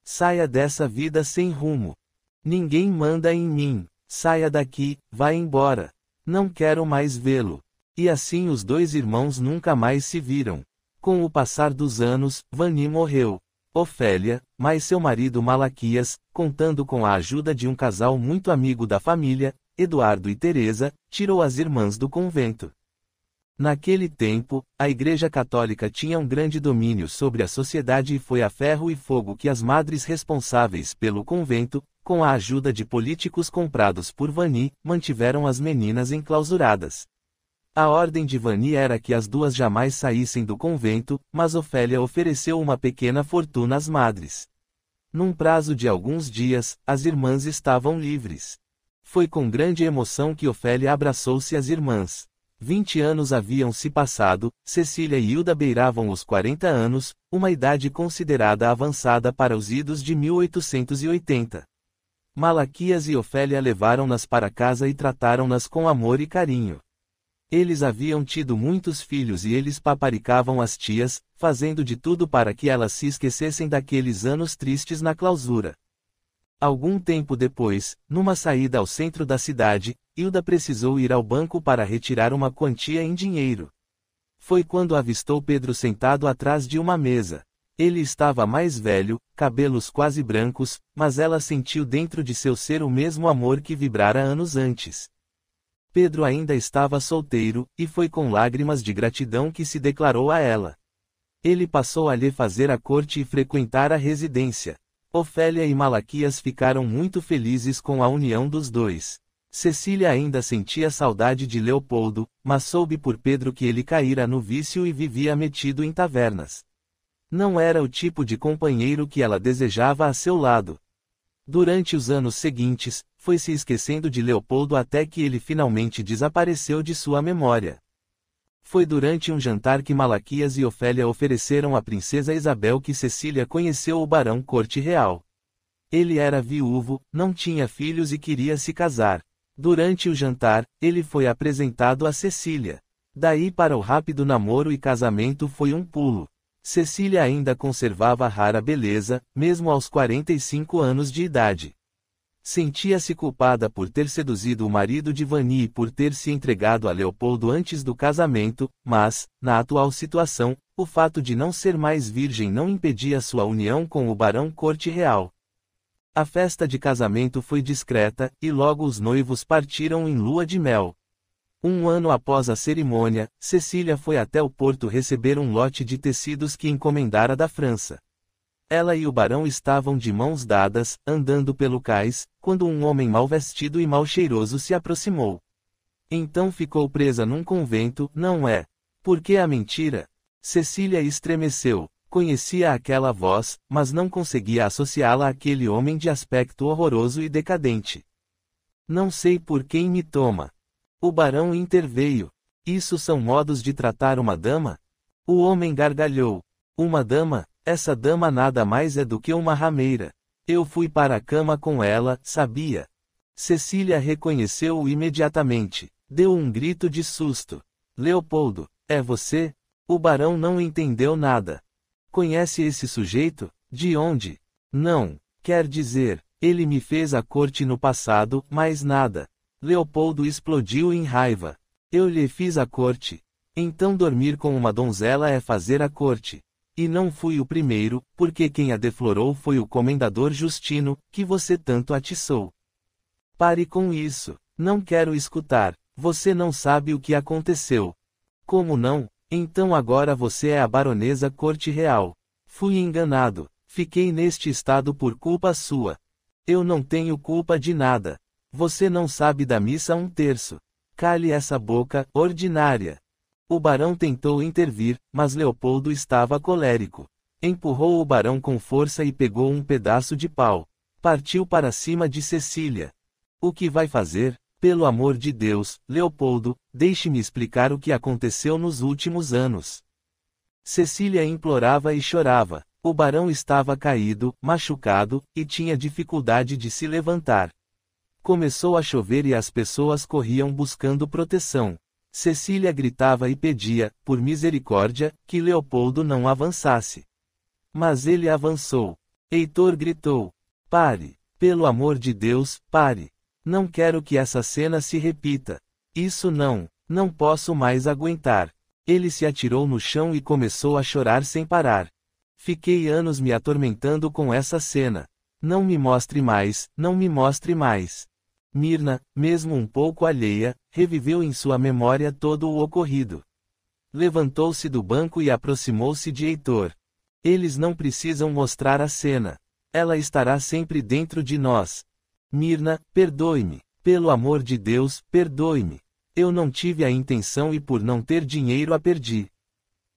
Saia dessa vida sem rumo. Ninguém manda em mim. Saia daqui, vá embora. Não quero mais vê-lo. E assim os 2 irmãos nunca mais se viram. Com o passar dos anos, Vani morreu. Ofélia, mais seu marido Malaquias, contando com a ajuda de um casal muito amigo da família, Eduardo e Teresa, tirou as irmãs do convento. Naquele tempo, a Igreja Católica tinha um grande domínio sobre a sociedade e foi a ferro e fogo que as madres responsáveis pelo convento, com a ajuda de políticos comprados por Vani, mantiveram as meninas enclausuradas. A ordem de Vani era que as duas jamais saíssem do convento, mas Ofélia ofereceu uma pequena fortuna às madres. Num prazo de alguns dias, as irmãs estavam livres. Foi com grande emoção que Ofélia abraçou-se às irmãs. 20 anos haviam se passado, Cecília e Hilda beiravam os 40 anos, uma idade considerada avançada para os idos de 1880. Malaquias e Ofélia levaram-nas para casa e trataram-nas com amor e carinho. Eles haviam tido muitos filhos e eles paparicavam as tias, fazendo de tudo para que elas se esquecessem daqueles anos tristes na clausura. Algum tempo depois, numa saída ao centro da cidade, Hilda precisou ir ao banco para retirar uma quantia em dinheiro. Foi quando avistou Pedro sentado atrás de uma mesa. Ele estava mais velho, cabelos quase brancos, mas ela sentiu dentro de seu ser o mesmo amor que vibrara anos antes. Pedro ainda estava solteiro, e foi com lágrimas de gratidão que se declarou a ela. Ele passou a lhe fazer a corte e frequentar a residência. Ofélia e Malaquias ficaram muito felizes com a união dos dois. Cecília ainda sentia saudade de Leopoldo, mas soube por Pedro que ele caíra no vício e vivia metido em tavernas. Não era o tipo de companheiro que ela desejava a seu lado. Durante os anos seguintes, foi se esquecendo de Leopoldo até que ele finalmente desapareceu de sua memória. Foi durante um jantar que Malaquias e Ofélia ofereceram à princesa Isabel que Cecília conheceu o barão Corte Real. Ele era viúvo, não tinha filhos e queria se casar. Durante o jantar, ele foi apresentado a Cecília. Daí para o rápido namoro e casamento foi um pulo. Cecília ainda conservava rara beleza, mesmo aos 45 anos de idade. Sentia-se culpada por ter seduzido o marido de Vani e por ter se entregado a Leopoldo antes do casamento, mas, na atual situação, o fato de não ser mais virgem não impedia sua união com o barão Corte Real. A festa de casamento foi discreta, e logo os noivos partiram em lua de mel. Um ano após a cerimônia, Cecília foi até o porto receber um lote de tecidos que encomendara da França. Ela e o barão estavam de mãos dadas, andando pelo cais, quando um homem mal vestido e mal cheiroso se aproximou. Então ficou presa num convento, não é? Por que a mentira? Cecília estremeceu. Conhecia aquela voz, mas não conseguia associá-la àquele homem de aspecto horroroso e decadente. Não sei por quem me toma. O barão interveio. Isso são modos de tratar uma dama? O homem gargalhou. Uma dama? Essa dama nada mais é do que uma rameira. Eu fui para a cama com ela, sabia? Cecília reconheceu-o imediatamente. Deu um grito de susto. Leopoldo, é você? O barão não entendeu nada. Conhece esse sujeito? De onde? Não, quer dizer, ele me fez a corte no passado, mais nada. Leopoldo explodiu em raiva. Eu lhe fiz a corte. Então dormir com uma donzela é fazer a corte. E não fui o primeiro, porque quem a deflorou foi o comendador Justino, que você tanto atiçou. Pare com isso. Não quero escutar. Você não sabe o que aconteceu. Como não? Então agora você é a baronesa Corte Real. Fui enganado. Fiquei neste estado por culpa sua. Eu não tenho culpa de nada. Você não sabe da missa 1/3. Cale essa boca, ordinária. O barão tentou intervir, mas Leopoldo estava colérico. Empurrou o barão com força e pegou um pedaço de pau. Partiu para cima de Cecília. O que vai fazer? Pelo amor de Deus, Leopoldo, deixe-me explicar o que aconteceu nos últimos anos. Cecília implorava e chorava. O barão estava caído, machucado, e tinha dificuldade de se levantar. Começou a chover e as pessoas corriam buscando proteção. Cecília gritava e pedia, por misericórdia, que Leopoldo não avançasse. Mas ele avançou. Heitor gritou. Pare. Pelo amor de Deus, pare. Não quero que essa cena se repita. Isso não posso mais aguentar. Ele se atirou no chão e começou a chorar sem parar. Fiquei anos me atormentando com essa cena. Não me mostre mais, não me mostre mais. Mirna, mesmo um pouco alheia, reviveu em sua memória todo o ocorrido. Levantou-se do banco e aproximou-se de Heitor. Eles não precisam mostrar a cena. Ela estará sempre dentro de nós. Mirna, perdoe-me. Pelo amor de Deus, perdoe-me. Eu não tive a intenção e por não ter dinheiro a perdi.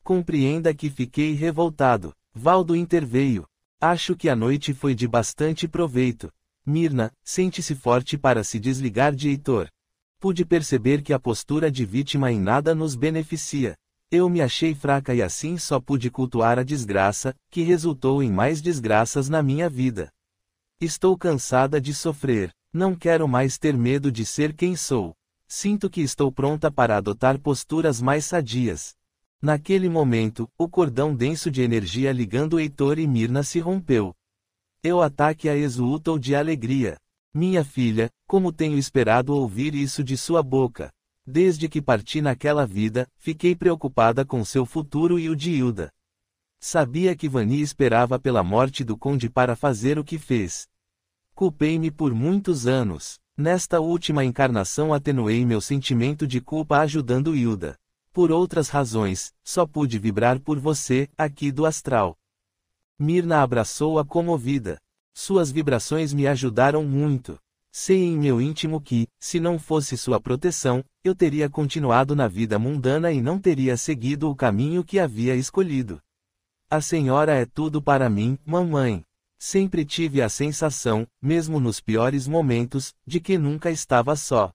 Compreenda que fiquei revoltado. Valdo interveio. Acho que a noite foi de bastante proveito. Mirna, sente-se forte para se desligar de Heitor. Pude perceber que a postura de vítima em nada nos beneficia. Eu me achei fraca e assim só pude cultuar a desgraça, que resultou em mais desgraças na minha vida. Estou cansada de sofrer. Não quero mais ter medo de ser quem sou. Sinto que estou pronta para adotar posturas mais sadias. Naquele momento, o cordão denso de energia ligando Heitor e Mirna se rompeu. Eu ataque a exultou de alegria. Minha filha, como tenho esperado ouvir isso de sua boca. Desde que parti naquela vida, fiquei preocupada com seu futuro e o de Hilda. Sabia que Vani esperava pela morte do conde para fazer o que fez. Culpei-me por muitos anos. Nesta última encarnação atenuei meu sentimento de culpa ajudando Hilda. Por outras razões, só pude vibrar por você, aqui do astral. Mirna abraçou-a comovida. Suas vibrações me ajudaram muito. Sei em meu íntimo que, se não fosse sua proteção, eu teria continuado na vida mundana e não teria seguido o caminho que havia escolhido. A senhora é tudo para mim, mamãe. Sempre tive a sensação, mesmo nos piores momentos, de que nunca estava só.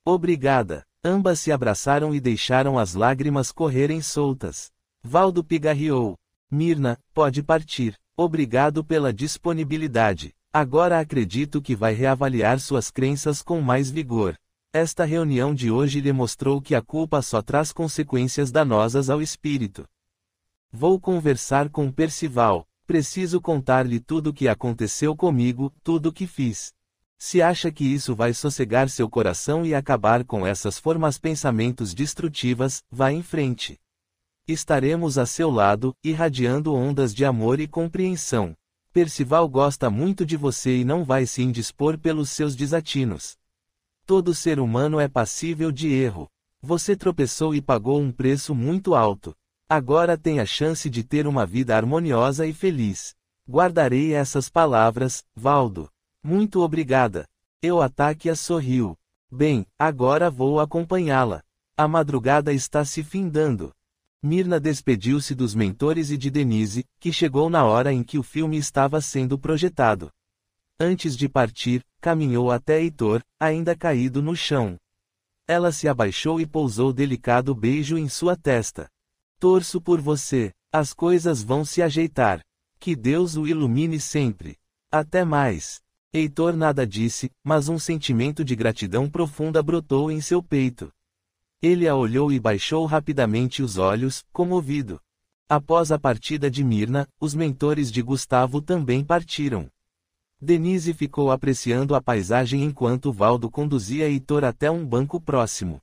Obrigada. Ambas se abraçaram e deixaram as lágrimas correrem soltas. Valdo pigarreou. Mirna, pode partir. Obrigado pela disponibilidade. Agora acredito que vai reavaliar suas crenças com mais vigor. Esta reunião de hoje lhe mostrou que a culpa só traz consequências danosas ao espírito. Vou conversar com Percival. Preciso contar-lhe tudo o que aconteceu comigo, tudo o que fiz. Se acha que isso vai sossegar seu coração e acabar com essas formas pensamentos destrutivas, vá em frente. Estaremos a seu lado, irradiando ondas de amor e compreensão. Percival gosta muito de você e não vai se indispor pelos seus desatinos. Todo ser humano é passível de erro. Você tropeçou e pagou um preço muito alto. Agora tem a chance de ter uma vida harmoniosa e feliz. Guardarei essas palavras, Valdo. Muito obrigada. Eu ataque a sorriu. Bem, agora vou acompanhá-la. A madrugada está se findando. Mirna despediu-se dos mentores e de Denise, que chegou na hora em que o filme estava sendo projetado. Antes de partir, caminhou até Heitor, ainda caído no chão. Ela se abaixou e pousou delicado beijo em sua testa. Torço por você. As coisas vão se ajeitar. Que Deus o ilumine sempre. Até mais. Heitor nada disse, mas um sentimento de gratidão profunda brotou em seu peito. Ele a olhou e baixou rapidamente os olhos, comovido. Após a partida de Mirna, os mentores de Gustavo também partiram. Denise ficou apreciando a paisagem enquanto Valdo conduzia Heitor até um banco próximo.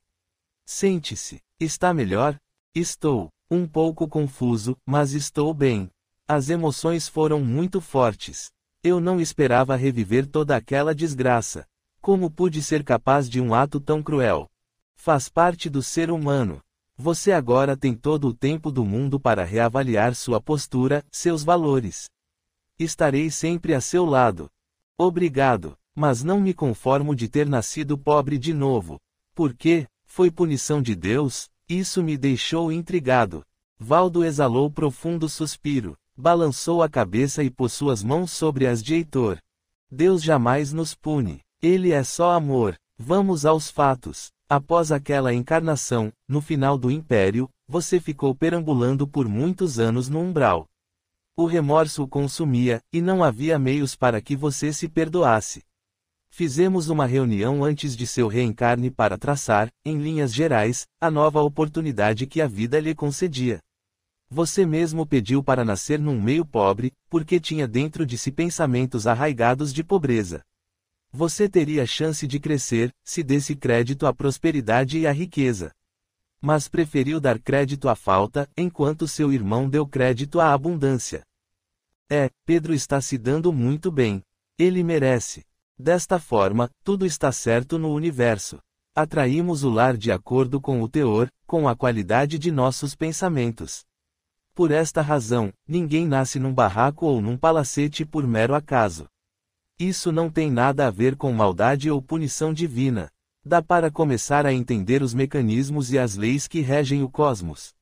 Sente-se. Está melhor? Estou. Um pouco confuso, mas estou bem. As emoções foram muito fortes. Eu não esperava reviver toda aquela desgraça. Como pude ser capaz de um ato tão cruel? Faz parte do ser humano. Você agora tem todo o tempo do mundo para reavaliar sua postura, seus valores. Estarei sempre a seu lado. Obrigado, mas não me conformo de ter nascido pobre de novo. Por quê? Foi punição de Deus? Isso me deixou intrigado. Valdo exalou profundo suspiro, balançou a cabeça e pôs suas mãos sobre as de Heitor. Deus jamais nos pune. Ele é só amor. Vamos aos fatos. Após aquela encarnação, no final do Império, você ficou perambulando por muitos anos no umbral. O remorso o consumia, e não havia meios para que você se perdoasse. Fizemos uma reunião antes de seu reencarne para traçar, em linhas gerais, a nova oportunidade que a vida lhe concedia. Você mesmo pediu para nascer num meio pobre, porque tinha dentro de si pensamentos arraigados de pobreza. Você teria chance de crescer, se desse crédito à prosperidade e à riqueza. Mas preferiu dar crédito à falta, enquanto seu irmão deu crédito à abundância. Pedro está se dando muito bem. Ele merece. Desta forma, tudo está certo no universo. Atraímos o lar de acordo com o teor, com a qualidade de nossos pensamentos. Por esta razão, ninguém nasce num barraco ou num palacete por mero acaso. Isso não tem nada a ver com maldade ou punição divina. Dá para começar a entender os mecanismos e as leis que regem o cosmos.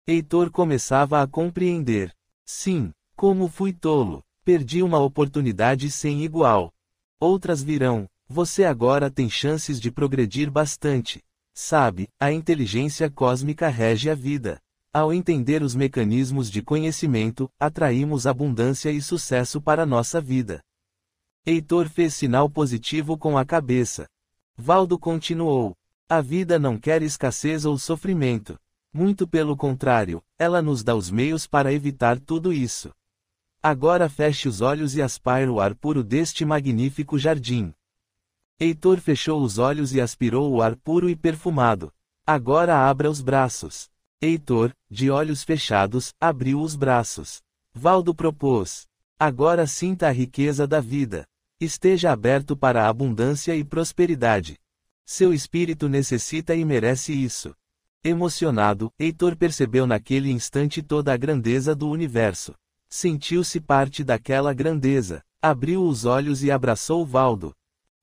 Heitor começava a compreender. Sim, como fui tolo. Perdi uma oportunidade sem igual. Outras virão. Você agora tem chances de progredir bastante. Sabe, a inteligência cósmica rege a vida. Ao entender os mecanismos de conhecimento, atraímos abundância e sucesso para nossa vida. Heitor fez sinal positivo com a cabeça. Valdo continuou. A vida não quer escassez ou sofrimento. Muito pelo contrário, ela nos dá os meios para evitar tudo isso. Agora feche os olhos e aspire o ar puro deste magnífico jardim. Heitor fechou os olhos e aspirou o ar puro e perfumado. Agora abra os braços. Heitor, de olhos fechados, abriu os braços. Valdo propôs. Agora sinta a riqueza da vida. Esteja aberto para a abundância e prosperidade. Seu espírito necessita e merece isso. Emocionado, Heitor percebeu naquele instante toda a grandeza do universo. Sentiu-se parte daquela grandeza. Abriu os olhos e abraçou Valdo.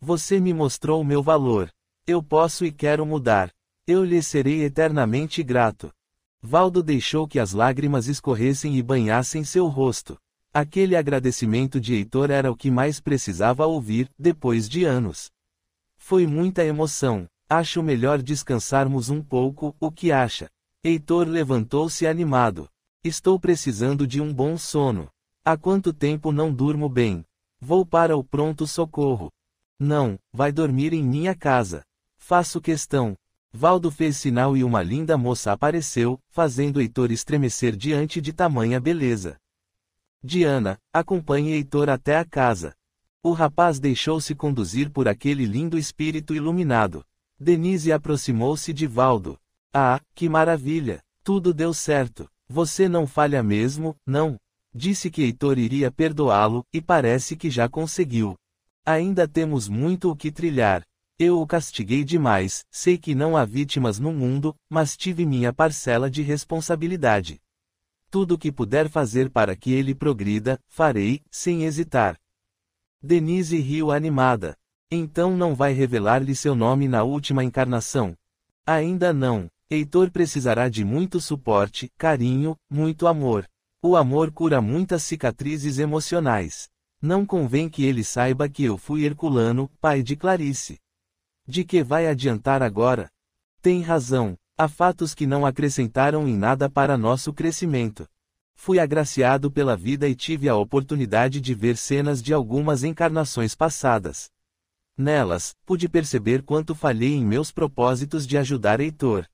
Você me mostrou o meu valor. Eu posso e quero mudar. Eu lhe serei eternamente grato. Valdo deixou que as lágrimas escorressem e banhassem seu rosto. Aquele agradecimento de Heitor era o que mais precisava ouvir, depois de anos. Foi muita emoção. Acho melhor descansarmos um pouco, o que acha? Heitor levantou-se animado. Estou precisando de um bom sono. Há quanto tempo não durmo bem? Vou para o pronto-socorro. Não, vai dormir em minha casa. Faço questão. Valdo fez sinal e uma linda moça apareceu, fazendo Heitor estremecer diante de tamanha beleza. Diana, acompanhe Heitor até a casa. O rapaz deixou-se conduzir por aquele lindo espírito iluminado. Denise aproximou-se de Valdo. Ah, que maravilha! Tudo deu certo. Você não falha mesmo, não? Disse que Heitor iria perdoá-lo, e parece que já conseguiu. Ainda temos muito o que trilhar. Eu o castiguei demais, sei que não há vítimas no mundo, mas tive minha parcela de responsabilidade. Tudo o que puder fazer para que ele progrida, farei, sem hesitar. Denise riu animada. Então não vai revelar-lhe seu nome na última encarnação? Ainda não. Heitor precisará de muito suporte, carinho, muito amor. O amor cura muitas cicatrizes emocionais. Não convém que ele saiba que eu fui Herculano, pai de Clarice. De que vai adiantar agora? Tem razão. Há fatos que não acrescentaram em nada para nosso crescimento. Fui agraciado pela vida e tive a oportunidade de ver cenas de algumas encarnações passadas. Nelas, pude perceber quanto falhei em meus propósitos de ajudar Heitor.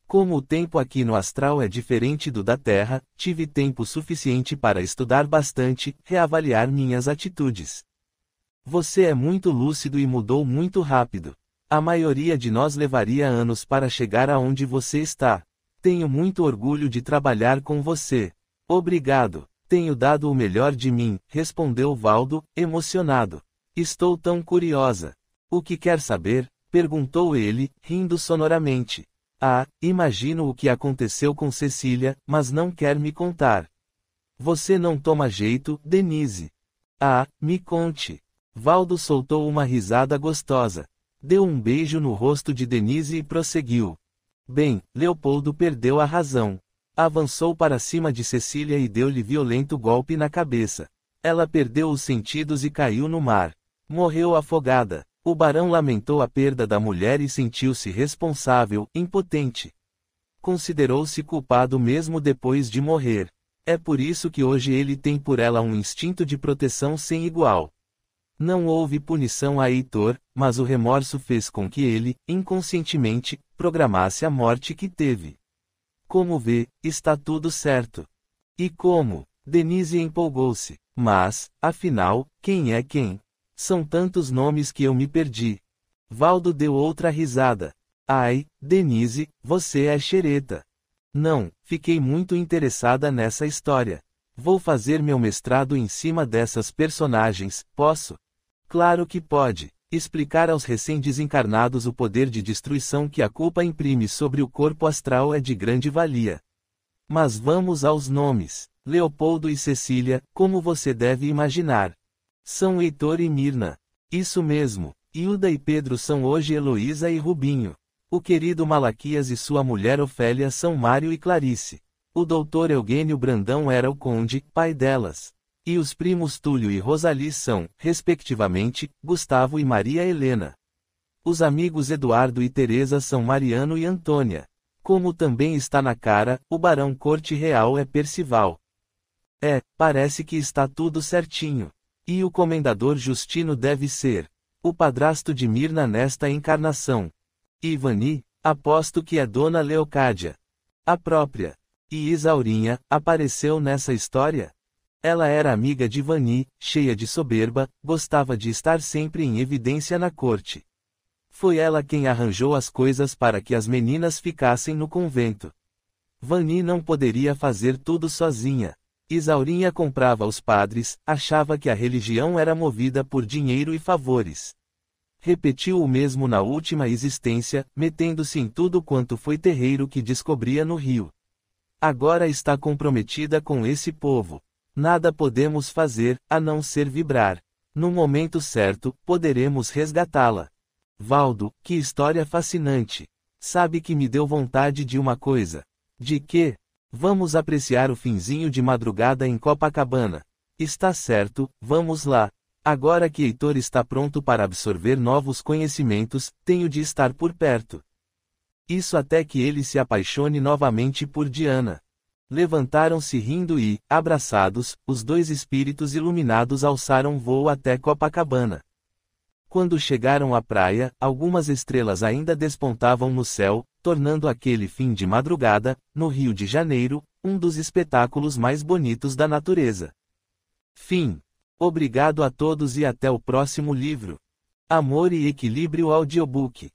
Como o tempo aqui no astral é diferente do da Terra, tive tempo suficiente para estudar bastante, reavaliar minhas atitudes. Você é muito lúcido e mudou muito rápido. A maioria de nós levaria anos para chegar aonde você está. Tenho muito orgulho de trabalhar com você. Obrigado. Tenho dado o melhor de mim, respondeu Valdo, emocionado. Estou tão curiosa. O que quer saber? Perguntou ele, rindo sonoramente. Ah, imagino o que aconteceu com Cecília, mas não quer me contar. Você não toma jeito, Denise. Ah, me conte. Valdo soltou uma risada gostosa. Deu um beijo no rosto de Denise e prosseguiu. Bem, Leopoldo perdeu a razão. Avançou para cima de Cecília e deu-lhe violento golpe na cabeça. Ela perdeu os sentidos e caiu no mar. Morreu afogada. O barão lamentou a perda da mulher e sentiu-se responsável, impotente. Considerou-se culpado mesmo depois de morrer. É por isso que hoje ele tem por ela um instinto de proteção sem igual. Não houve punição a Heitor, mas o remorso fez com que ele, inconscientemente, programasse a morte que teve. Como vê, está tudo certo. E como? Denise empolgou-se. Mas, afinal, quem é quem? São tantos nomes que eu me perdi. Valdo deu outra risada. Ai, Denise, você é xereta. Não, fiquei muito interessada nessa história. Vou fazer meu mestrado em cima dessas personagens, posso? Claro que pode. Explicar aos recém-desencarnados o poder de destruição que a culpa imprime sobre o corpo astral é de grande valia. Mas vamos aos nomes. Leopoldo e Cecília, como você deve imaginar. São Heitor e Mirna. Isso mesmo. Hilda e Pedro são hoje Heloísa e Rubinho. O querido Malaquias e sua mulher Ofélia são Mário e Clarice. O doutor Eugênio Brandão era o conde, pai delas. E os primos Túlio e Rosali são, respectivamente, Gustavo e Maria Helena. Os amigos Eduardo e Teresa são Mariano e Antônia. Como também está na cara, o barão Corte Real é Percival. Parece que está tudo certinho. E o comendador Justino deve ser o padrasto de Mirna nesta encarnação. Ivani, aposto que é Dona Leocádia. A própria. E Isaurinha, apareceu nessa história? Ela era amiga de Vani, cheia de soberba, gostava de estar sempre em evidência na corte. Foi ela quem arranjou as coisas para que as meninas ficassem no convento. Vani não poderia fazer tudo sozinha. Isaurinha comprava aos padres, achava que a religião era movida por dinheiro e favores. Repetiu o mesmo na última existência, metendo-se em tudo quanto foi terreiro que descobria no Rio. Agora está comprometida com esse povo. Nada podemos fazer, a não ser vibrar. No momento certo, poderemos resgatá-la. Valdo, que história fascinante. Sabe que me deu vontade de uma coisa. De quê? Vamos apreciar o finzinho de madrugada em Copacabana. Está certo, vamos lá. Agora que Heitor está pronto para absorver novos conhecimentos, tenho de estar por perto. Isso até que ele se apaixone novamente por Diana. Levantaram-se rindo e, abraçados, os dois espíritos iluminados alçaram voo até Copacabana. Quando chegaram à praia, algumas estrelas ainda despontavam no céu, tornando aquele fim de madrugada, no Rio de Janeiro, um dos espetáculos mais bonitos da natureza. Fim. Obrigado a todos e até o próximo livro. Amor e Equilíbrio Audiobook.